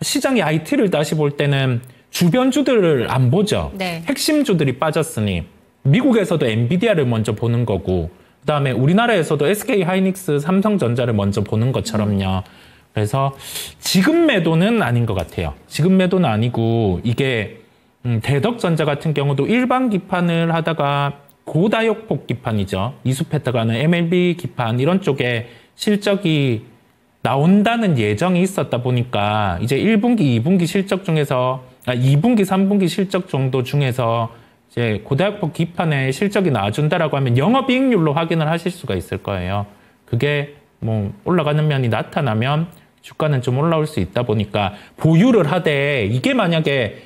시장이 IT를 다시 볼 때는 주변주들을 안 보죠. 네. 핵심주들이 빠졌으니 미국에서도 엔비디아를 먼저 보는 거고 그다음에 우리나라에서도 SK 하이닉스, 삼성전자를 먼저 보는 것처럼요. 그래서 지금 매도는 아닌 것 같아요. 지금 매도는 아니고 이게 대덕전자 같은 경우도 일반 기판을 하다가 고다역폭 기판이죠. 이수페타가는 MLB 기판 이런 쪽에 실적이 나온다는 예정이 있었다 보니까 이제 1분기, 2분기 실적 중에서 2분기, 3분기 실적 정도 중에서 이제 고다역폭 기판에 실적이 나와준다라고 하면 영업이익률로 확인을 하실 수가 있을 거예요. 그게 뭐 올라가는 면이 나타나면 주가는 좀 올라올 수 있다 보니까 보유를 하되 이게 만약에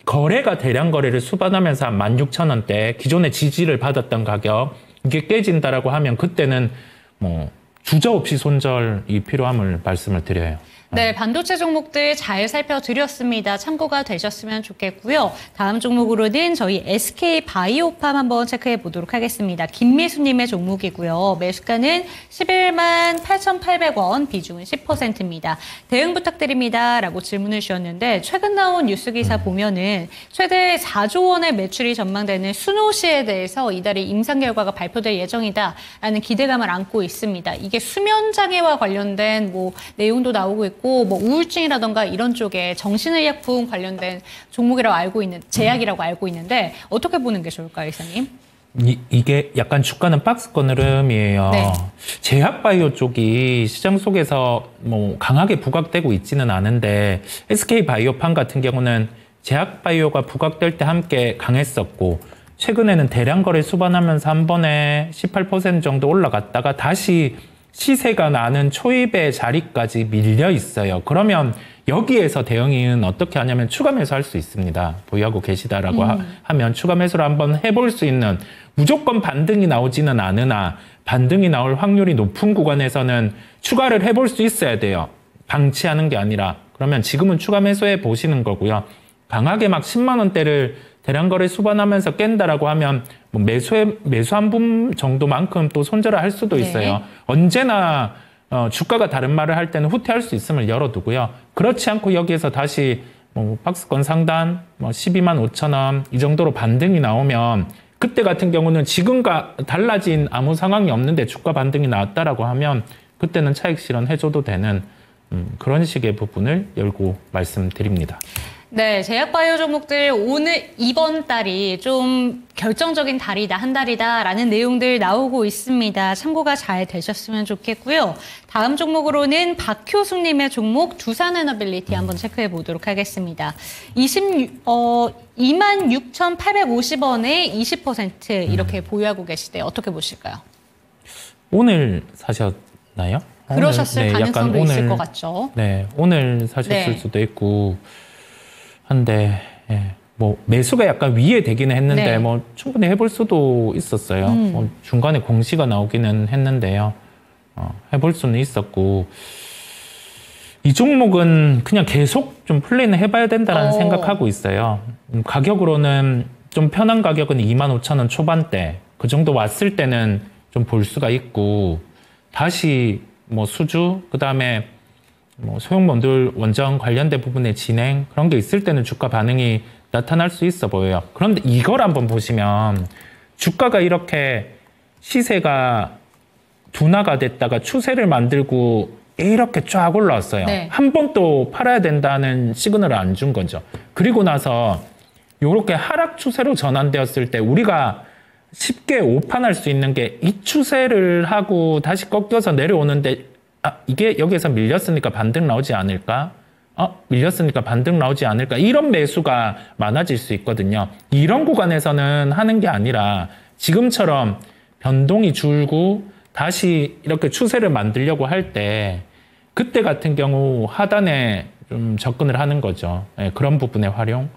거래가 대량 거래를 수반하면서 한 16,000원대 기존에 지지를 받았던 가격 이게 깨진다라고 하면 그때는 뭐 주저없이 손절이 필요함을 말씀을 드려요. 네, 반도체 종목들 잘 살펴드렸습니다. 참고가 되셨으면 좋겠고요. 다음 종목으로는 저희 SK 바이오팜 한번 체크해 보도록 하겠습니다. 김미수님의 종목이고요. 매수가는 11만 8,800원, 비중은 10%입니다. 대응 부탁드립니다. 라고 질문을 주셨는데 최근 나온 뉴스 기사 보면은 최대 4조 원의 매출이 전망되는 수노시에 대해서 이달에 임상 결과가 발표될 예정이다. 라는 기대감을 안고 있습니다. 이게 수면 장애와 관련된 뭐 내용도 나오고 있고 뭐 우울증이라던가 이런 쪽에 정신의약품 관련된 종목이라고 알고 있는 제약이라고 알고 있는데 어떻게 보는 게 좋을까요, 이사님? 이게 약간 주가는 박스권 흐름이에요. 네. 제약바이오 쪽이 시장 속에서 뭐 강하게 부각되고 있지는 않은데 SK 바이오팜 같은 경우는 제약바이오가 부각될 때 함께 강했었고 최근에는 대량 거래 수반하면서 한 번에 18% 정도 올라갔다가 다시 시세가 나는 초입의 자리까지 밀려 있어요. 그러면 여기에서 대응은 어떻게 하냐면 추가 매수할 수 있습니다. 보유하고 계시다라고 하면 추가 매수를 한번 해볼 수 있는 무조건 반등이 나오지는 않으나 반등이 나올 확률이 높은 구간에서는 추가를 해볼 수 있어야 돼요. 방치하는 게 아니라. 그러면 지금은 추가 매수해 보시는 거고요. 강하게 막 10만 원대를 대량 거래 수반하면서 깬다라고 하면 뭐 매수 한 분 정도만큼 또 손절을 할 수도 있어요. 네. 언제나 주가가 다른 말을 할 때는 후퇴할 수 있음을 열어두고요. 그렇지 않고 여기에서 다시 뭐 박스권 상단 뭐 12만 5천 원 이 정도로 반등이 나오면 그때 같은 경우는 지금과 달라진 아무 상황이 없는데 주가 반등이 나왔다라고 하면 그때는 차익 실현 해줘도 되는 그런 식의 부분을 열고 말씀드립니다. 네, 제약바이오 종목들 이번 달이 좀 결정적인 달이다, 한 달이다라는 내용들 나오고 있습니다. 참고가 잘 되셨으면 좋겠고요. 다음 종목으로는 박효숙님의 종목 두산에너빌리티 한번 체크해 보도록 하겠습니다. 26,850원에 20% 이렇게 보유하고 계시대요. 어떻게 보실까요? 오늘 사셨나요? 그러셨을 오늘, 가능성도 약간 있을 것 같죠. 네, 오늘 사셨을 수도 있고 한데 뭐 매수가 약간 위에 되기는 했는데 뭐 충분히 해볼 수도 있었어요. 뭐 중간에 공시가 나오기는 했는데요. 해볼 수는 있었고 이 종목은 그냥 계속 좀 플레이는 해봐야 된다라는 생각하고 있어요. 가격으로는 좀 편한 가격은 25,000원 초반대 그 정도 왔을 때는 좀 볼 수가 있고 다시 뭐 수주 그다음에 뭐 소형모듈 원전 관련된 부분의 진행 그런 게 있을 때는 주가 반응이 나타날 수 있어 보여요. 그런데 이걸 한번 보시면 주가가 이렇게 시세가 둔화가 됐다가 추세를 만들고 이렇게 쫙 올라왔어요. 한 번 또 팔아야 된다는 시그널을 안 준 거죠. 그리고 나서 이렇게 하락 추세로 전환되었을 때 우리가 쉽게 오판할 수 있는 게 이 추세를 하고 다시 꺾여서 내려오는데 이게 여기에서 밀렸으니까 반등 나오지 않을까? 밀렸으니까 반등 나오지 않을까? 이런 매수가 많아질 수 있거든요. 이런 구간에서는 하는 게 아니라 지금처럼 변동이 줄고 다시 이렇게 추세를 만들려고 할 때 그때 같은 경우 하단에 좀 접근을 하는 거죠. 그런 부분의 활용.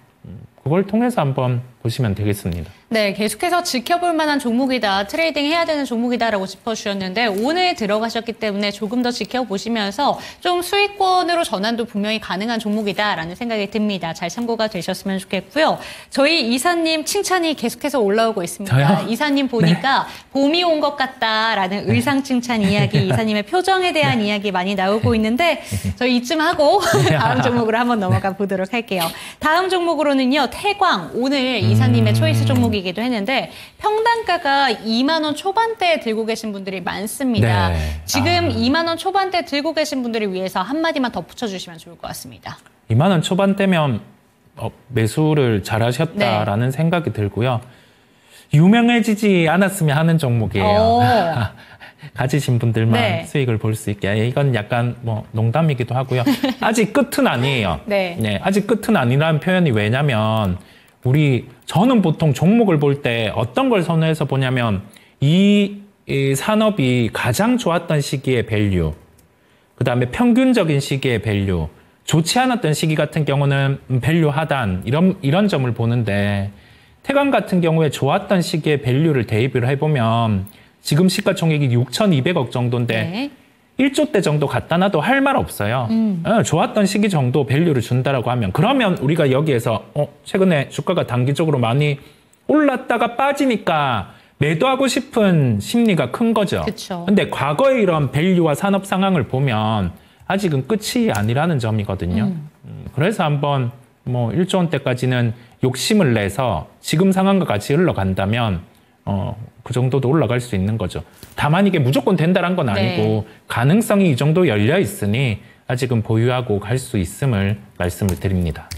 그걸 통해서 한번 보시면 되겠습니다. 네, 계속해서 지켜볼 만한 종목이다, 트레이딩 해야 되는 종목이다라고 짚어주셨는데 오늘 들어가셨기 때문에 조금 더 지켜보시면서 좀 수익권으로 전환도 분명히 가능한 종목이다라는 생각이 듭니다. 잘 참고가 되셨으면 좋겠고요. 저희 이사님 칭찬이 계속해서 올라오고 있습니다. 저요? 이사님 보니까 봄이 온 것 같다라는 의상 칭찬 이야기, 이사님의 표정에 대한 이야기 많이 나오고 있는데 저희 이쯤 하고 다음 종목으로 한번 넘어가 보도록 할게요. 다음 종목으로는요, 태광. 오늘 이사님의 초이스 종목이기도 했는데 평단가가 2만 원 초반대에 들고 계신 분들이 많습니다. 지금 2만 원 초반대 들고 계신 분들을 위해서 한마디만 덧붙여주시면 좋을 것 같습니다. 2만 원 초반대면 매수를 잘하셨다라는 생각이 들고요. 유명해지지 않았으면 하는 종목이에요. 가지신 분들만 수익을 볼 수 있게. 이건 약간 뭐 농담이기도 하고요. 아직 끝은 아니에요. 아직 끝은 아니라는 표현이 왜냐면 저는 보통 종목을 볼 때 어떤 걸 선호해서 보냐면 이 산업이 가장 좋았던 시기의 밸류, 그 다음에 평균적인 시기의 밸류, 좋지 않았던 시기 같은 경우는 밸류 하단 이런 점을 보는데 태광 같은 경우에 좋았던 시기의 밸류를 대입을 해보면 지금 시가총액이 6,200억 정도인데 1조 대 정도 갖다 놔도 할 말 없어요. 좋았던 시기 정도 밸류를 준다라고 하면 그러면 우리가 여기에서 최근에 주가가 단기적으로 많이 올랐다가 빠지니까 매도하고 싶은 심리가 큰 거죠. 근데 과거의 이런 밸류와 산업 상황을 보면 아직은 끝이 아니라는 점이거든요. 그래서 한번 뭐 1조 원대까지는 욕심을 내서 지금 상황과 같이 흘러간다면 그 정도도 올라갈 수 있는 거죠. 다만 이게 무조건 된다는 건 아니고 가능성이 이 정도 열려 있으니 아직은 보유하고 갈 수 있음을 말씀을 드립니다.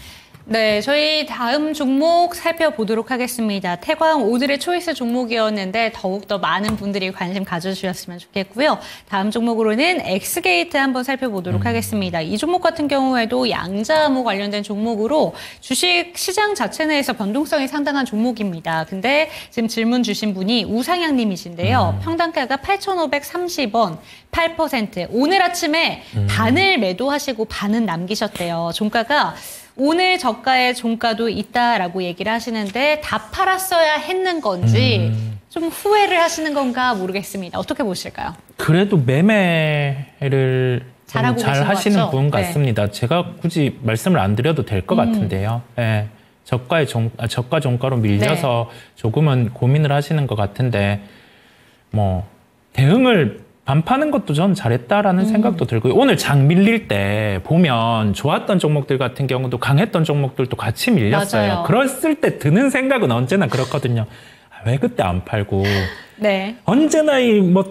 네, 저희 다음 종목 살펴보도록 하겠습니다. 태광 오늘의 초이스 종목이었는데 더욱더 많은 분들이 관심 가져주셨으면 좋겠고요. 다음 종목으로는 엑스게이트 한번 살펴보도록 하겠습니다. 이 종목 같은 경우에도 양자암호 관련된 종목으로 주식 시장 자체 내에서 변동성이 상당한 종목입니다. 근데 지금 질문 주신 분이 우상향 님이신데요. 평단가가 8,530원, 8%. 오늘 아침에 반을 매도하시고 반은 남기셨대요. 종가가 오늘 저가의 종가도 있다라고 얘기를 하시는데 다 팔았어야 했는 건지 좀 후회를 하시는 건가 모르겠습니다. 어떻게 보실까요? 그래도 매매를 잘 하시는 분 네. 같습니다. 제가 굳이 말씀을 안 드려도 될 것 같은데요. 네. 저가 종가로 밀려서 조금은 고민을 하시는 것 같은데 뭐 대응을 반파는 것도 전 잘했다라는 생각도 들고요. 오늘 장 밀릴 때 보면 좋았던 종목들 같은 경우도 강했던 종목들도 같이 밀렸어요. 맞아요. 그랬을 때 드는 생각은 언제나 그렇거든요. 왜 그때 안 팔고 언제나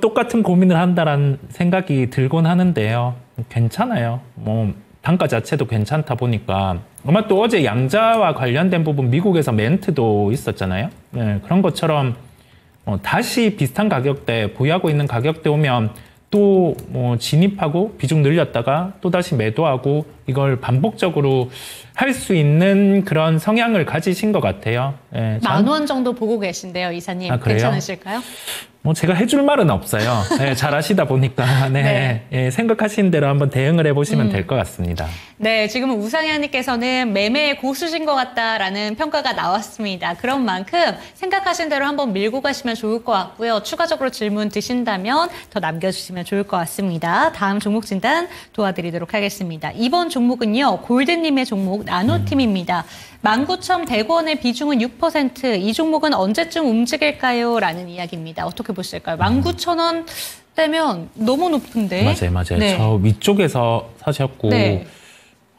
똑같은 고민을 한다라는 생각이 들곤 하는데요. 괜찮아요. 뭐 단가 자체도 괜찮다 보니까 아마 또 어제 양자와 관련된 부분 미국에서 멘트도 있었잖아요. 네, 그런 것처럼 다시 비슷한 가격대 보유하고 있는 가격대 오면 또 진입하고 비중 늘렸다가 또 다시 매도하고 이걸 반복적으로 할 수 있는 그런 성향을 가지신 것 같아요. 네, 10,000원 정도 보고 계신데요, 이사님. 아, 그래요? 괜찮으실까요? 제가 해줄 말은 없어요. 네, 잘 아시다 보니까 네, 예, 생각하시는 대로 한번 대응을 해보시면 될 것 같습니다. 네, 지금 우상현님께서는 매매의 고수신 것 같다라는 평가가 나왔습니다. 그런 만큼 생각하신 대로 한번 밀고 가시면 좋을 것 같고요. 추가적으로 질문 드신다면 더 남겨주시면 좋을 것 같습니다. 다음 종목 진단 도와드리도록 하겠습니다. 이번 종목은요, 골든님의 종목 나노팀입니다. 19,100원의 비중은 6%. 이 종목은 언제쯤 움직일까요? 라는 이야기입니다. 어떻게 보실까요? 19,000원 되면 너무 높은데. 맞아요. 네. 저 위쪽에서 사셨고 네.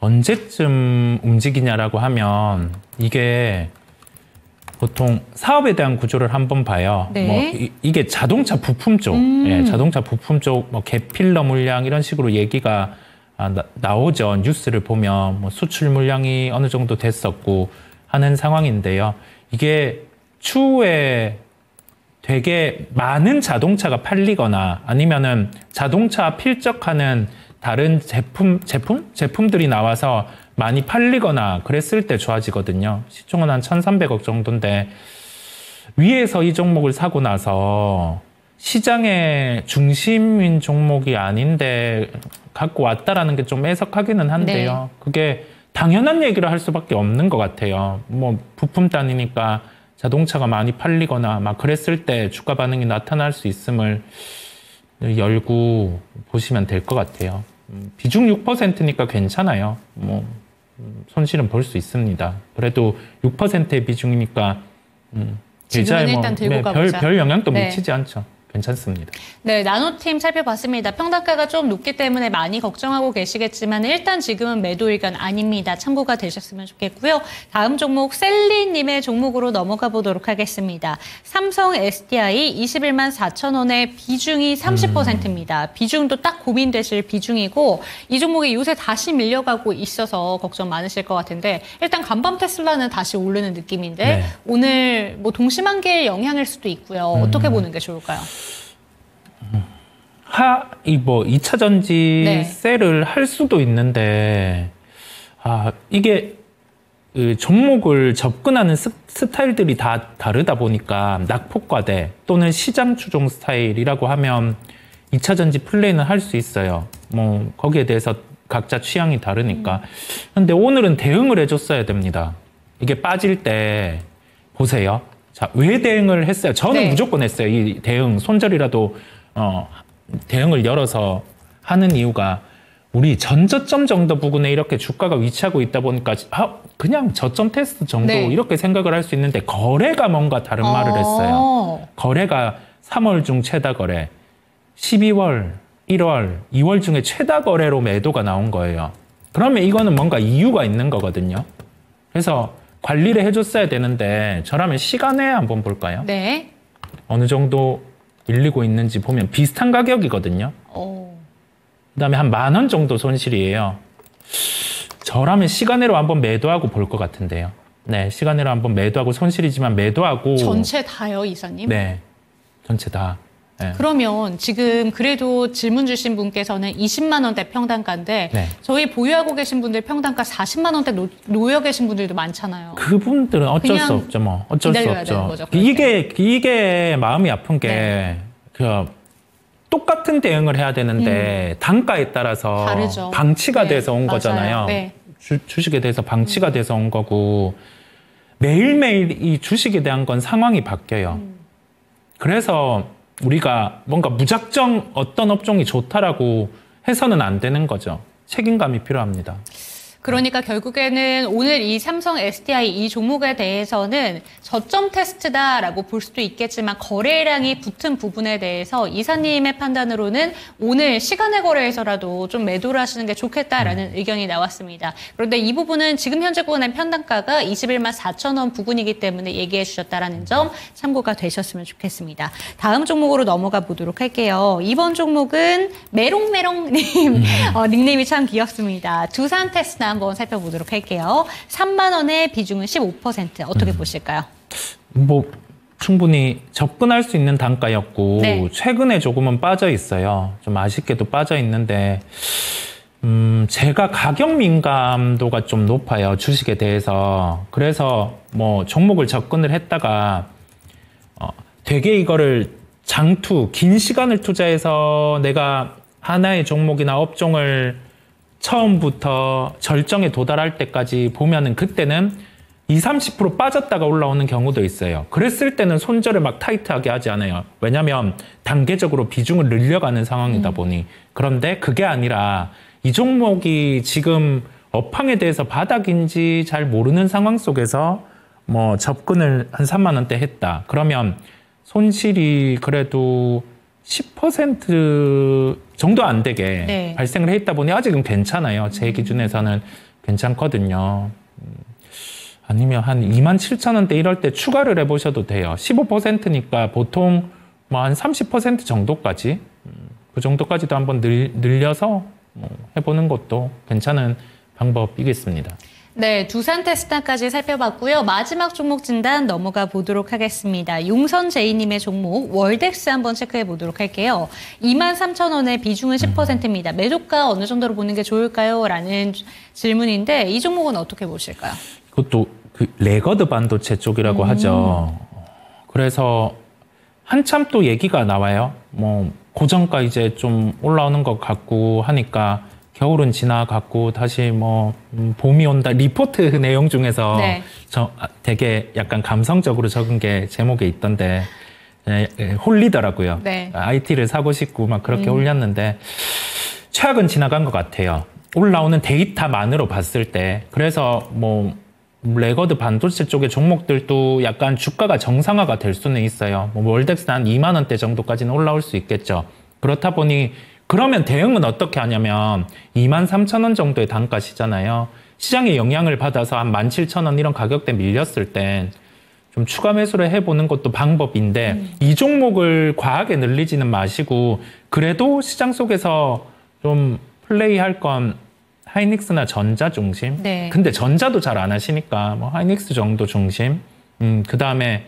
언제쯤 움직이냐라고 하면 이게 보통 사업에 대한 구조를 한번 봐요. 네. 이게 자동차 부품 쪽, 예, 자동차 부품 쪽, 개필러 물량 이런 식으로 얘기가 나오죠. 뉴스를 보면 수출 물량이 어느 정도 됐었고 하는 상황인데요. 이게 추후에 되게 많은 자동차가 팔리거나 아니면은 자동차 필적하는 다른 제품들이 나와서 많이 팔리거나 그랬을 때 좋아지거든요. 시총은 한 1,300억 정도인데 위에서 이 종목을 사고 나서 시장의 중심인 종목이 아닌데 갖고 왔다라는 게 좀 애석하기는 한데요. 네. 그게 당연한 얘기를 할 수밖에 없는 것 같아요. 부품 단위니까 자동차가 많이 팔리거나 막 그랬을 때 주가 반응이 나타날 수 있음을 열고 보시면 될 것 같아요. 비중 6%니까 괜찮아요. 손실은 볼 수 있습니다. 그래도 6%의 비중이니까 지금은 일단 들고 가보자. 별 영향도 네. 미치지 않죠. 괜찮습니다. 네, 나노팀 살펴봤습니다. 평단가가 좀 높기 때문에 많이 걱정하고 계시겠지만 일단 지금은 매도 의견 아닙니다. 참고가 되셨으면 좋겠고요. 다음 종목 셀리님의 종목으로 넘어가 보도록 하겠습니다. 삼성 SDI 21만 4천 원의 비중이 30%입니다. 비중도 딱 고민되실 비중이고 이 종목이 요새 다시 밀려가고 있어서 걱정 많으실 것 같은데 일단 간밤 테슬라는 다시 오르는 느낌인데 네. 오늘 동시만기의 영향일 수도 있고요. 어떻게 보는 게 좋을까요? 2차 전지 네. 셀을 할 수도 있는데, 이게 종목을 접근하는 스타일들이 다 다르다 보니까 낙폭과대 또는 시장 추종 스타일이라고 하면 2차 전지 플레이는 할 수 있어요. 거기에 대해서 각자 취향이 다르니까. 근데 오늘은 대응을 해줬어야 됩니다. 이게 빠질 때 보세요. 자, 왜 대응을 했어요? 저는 네. 무조건 했어요. 이 대응 손절이라도 대응을 열어서 하는 이유가 우리 전저점 정도 부근에 이렇게 주가가 위치하고 있다 보니까 그냥 저점 테스트 정도 네. 이렇게 생각을 할 수 있는데 거래가 뭔가 다른 말을 했어요. 거래가 3월 중 최다 거래, 12월, 1월, 2월 중에 최다 거래로 매도가 나온 거예요. 그러면 이거는 뭔가 이유가 있는 거거든요. 그래서 관리를 해줬어야 되는데 저라면 시간에 한번 볼까요? 네. 어느 정도 밀리고 있는지 보면 비슷한 가격이거든요. 그다음에 한 10,000원 정도 손실이에요. 저라면 시간으로 한번 매도하고 볼 것 같은데요. 네, 시간으로 한번 매도하고 손실이지만 매도하고 전체 다요, 이사님? 네, 전체 다. 네. 그러면 지금 그래도 질문 주신 분께서는 20만 원대 평단가인데 네. 저희 보유하고 계신 분들 평단가 40만 원대 놓여 계신 분들도 많잖아요. 그분들은 어쩔 수 그냥 없죠, 뭐. 어쩔 수 기다려야 되는 없죠. 거죠, 그럴 이게 마음이 아픈 게 네. 똑같은 대응을 해야 되는데 단가에 따라서 다르죠. 방치가 네, 돼서 온 맞아요. 거잖아요. 네. 주식에 대해서 방치가 돼서 온 거고 매일매일 이 주식에 대한 건 상황이 바뀌어요. 그래서 우리가 뭔가 무작정 어떤 업종이 좋다라고 해서는 안 되는 거죠. 책임감이 필요합니다. 그러니까 결국에는 오늘 이 삼성 SDI 이 종목에 대해서는 저점 테스트다라고 볼 수도 있겠지만 거래량이 붙은 부분에 대해서 이사님의 판단으로는 오늘 시간의 거래에서라도 좀 매도를 하시는 게 좋겠다라는 의견이 나왔습니다. 그런데 이 부분은 지금 현재 구간의 편단가가 21만 4천 원 부근이기 때문에 얘기해 주셨다라는 점 참고가 되셨으면 좋겠습니다. 다음 종목으로 넘어가 보도록 할게요. 이번 종목은 메롱메롱님 닉네임이 참 귀엽습니다. 두산 테스나 한번 살펴보도록 할게요. 3만 원의 비중은 15%. 어떻게 보실까요? 뭐 충분히 접근할 수 있는 단가였고 네. 최근에 조금은 빠져 있어요. 좀 아쉽게도 빠져 있는데 제가 가격 민감도가 좀 높아요. 주식에 대해서. 그래서 뭐 종목을 접근을 했다가 되게 이거를 장투, 긴 시간을 투자해서 내가 하나의 종목이나 업종을 처음부터 절정에 도달할 때까지 보면은 그때는 20~30% 빠졌다가 올라오는 경우도 있어요. 그랬을 때는 손절을 막 타이트하게 하지 않아요. 왜냐하면 단계적으로 비중을 늘려가는 상황이다 보니. 그런데 그게 아니라 이 종목이 지금 업황에 대해서 바닥인지 잘 모르는 상황 속에서 뭐 접근을 한 3만 원대 했다. 그러면 손실이 그래도 10% 정도 안 되게 네. 발생을 했다 보니 아직은 괜찮아요. 제 기준에서는 괜찮거든요. 아니면 한 27,000원대 이럴 때 추가를 해보셔도 돼요. 15%니까 보통 뭐 한 30% 정도까지 그 정도까지도 한번 늘려서 해보는 것도 괜찮은 방법이겠습니다. 네, 두산 테스타까지 살펴봤고요. 마지막 종목 진단 넘어가 보도록 하겠습니다. 용선제이님의 종목 월덱스 한번 체크해 보도록 할게요. 23,000원의 비중은 10%입니다. 매도가 어느 정도로 보는 게 좋을까요? 라는 질문인데 이 종목은 어떻게 보실까요? 그것도 그 레거드 반도체 쪽이라고 하죠. 그래서 한참 또 얘기가 나와요. 뭐 고정가 이제 좀 올라오는 것 같고 하니까 겨울은 지나갔고 다시 뭐 봄이 온다. 리포트 내용 중에서 네. 되게 약간 감성적으로 적은 게 제목에 있던데 홀리더라고요. 네. IT를 사고 싶고 막 그렇게 올렸는데 최악은 지나간 것 같아요. 올라오는 데이터만으로 봤을 때. 그래서 뭐 레거드 반도체 쪽의 종목들도 약간 주가가 정상화가 될 수는 있어요. 뭐 월덱스는 한 2만 원대 정도까지는 올라올 수 있겠죠. 그렇다 보니 그러면 대응은 어떻게 하냐면 23,000원 정도의 단가시잖아요. 시장의 영향을 받아서 한 17,000원 이런 가격대 밀렸을 땐 좀 추가 매수를 해보는 것도 방법인데 이 종목을 과하게 늘리지는 마시고 그래도 시장 속에서 좀 플레이할 건 하이닉스나 전자 중심. 네. 근데 전자도 잘 안 하시니까 뭐 하이닉스 정도 중심. 그 다음에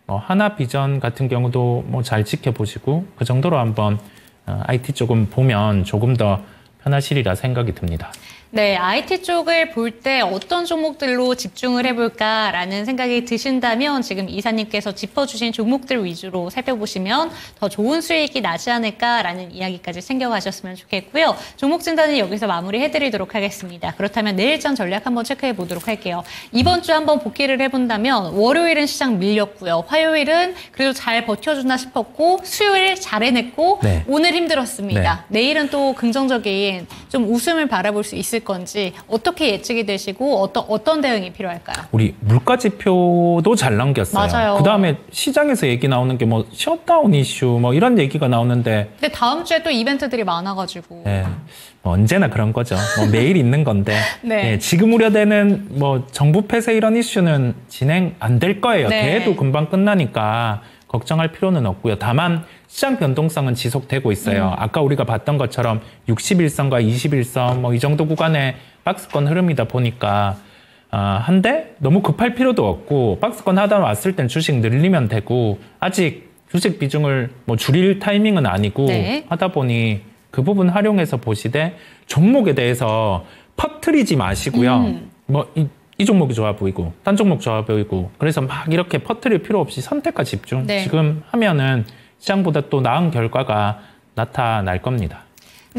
뭐 하나비전 같은 경우도 뭐 잘 지켜보시고 그 정도로 한번 IT 쪽은 보면 조금 더 편하시리라 생각이 듭니다. 네, IT 쪽을 볼 때 어떤 종목들로 집중을 해볼까라는 생각이 드신다면 지금 이사님께서 짚어주신 종목들 위주로 살펴보시면 더 좋은 수익이 나지 않을까라는 이야기까지 챙겨가셨으면 좋겠고요. 종목 진단은 여기서 마무리해드리도록 하겠습니다. 그렇다면 내일장 전략 한번 체크해 보도록 할게요. 이번 주 한번 복귀를 해본다면 월요일은 시장 밀렸고요. 화요일은 그래도 잘 버텨주나 싶었고 수요일 잘 해냈고 네. 오늘 힘들었습니다. 네. 내일은 또 긍정적인 좀 웃음을 바라볼 수 있을 건지 어떻게 예측이 되시고 어떤 대응이 필요할까요? 우리 물가지표도 잘 넘겼어요. 맞아요. 그다음에 시장에서 얘기 나오는 게 뭐 셧다운 이슈 뭐 이런 얘기가 나오는데 근데 다음 주에 또 이벤트들이 많아가지고 네, 뭐 언제나 그런 거죠. 뭐 매일 있는 건데 네. 네, 지금 우려되는 뭐 정부 폐쇄 이런 이슈는 진행 안 될 거예요. 네. 대회도 금방 끝나니까 걱정할 필요는 없고요. 다만 시장 변동성은 지속되고 있어요. 아까 우리가 봤던 것처럼 61선과 21선 뭐 이 정도 구간의 박스권 흐름이다 보니까 한데 너무 급할 필요도 없고 박스권 하다 왔을 땐 주식 늘리면 되고 아직 주식 비중을 뭐 줄일 타이밍은 아니고 네. 하다 보니 그 부분 활용해서 보시되 종목에 대해서 퍼뜨리지 마시고요. 뭐 이 종목이 좋아 보이고 딴 종목 좋아 보이고 그래서 막 이렇게 퍼뜨릴 필요 없이 선택과 집중 네. 지금 하면은 시장보다 또 나은 결과가 나타날 겁니다.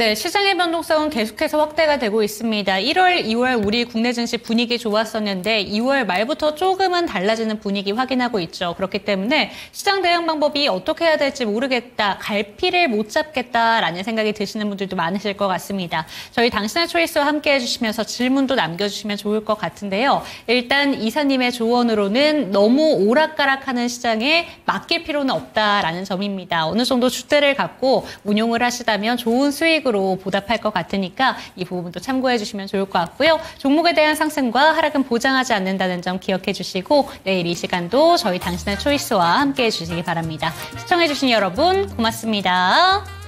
네, 시장의 변동성은 계속해서 확대가 되고 있습니다. 1월, 2월 우리 국내 증시 분위기 좋았었는데 2월 말부터 조금은 달라지는 분위기 확인하고 있죠. 그렇기 때문에 시장 대응 방법이 어떻게 해야 될지 모르겠다, 갈피를 못 잡겠다라는 생각이 드시는 분들도 많으실 것 같습니다. 저희 당신의 초이스와 함께 해주시면서 질문도 남겨주시면 좋을 것 같은데요. 일단 이사님의 조언으로는 너무 오락가락하는 시장에 맡길 필요는 없다라는 점입니다. 어느 정도 줏대를 갖고 운용을 하시다면 좋은 수익으로 보답할 것 같으니까 이 부분도 참고해 주시면 좋을 것 같고요. 종목에 대한 상승과 하락은 보장하지 않는다는 점 기억해 주시고 내일 이 시간도 저희 당신의 초이스와 함께 해주시기 바랍니다. 시청해 주신 여러분 고맙습니다.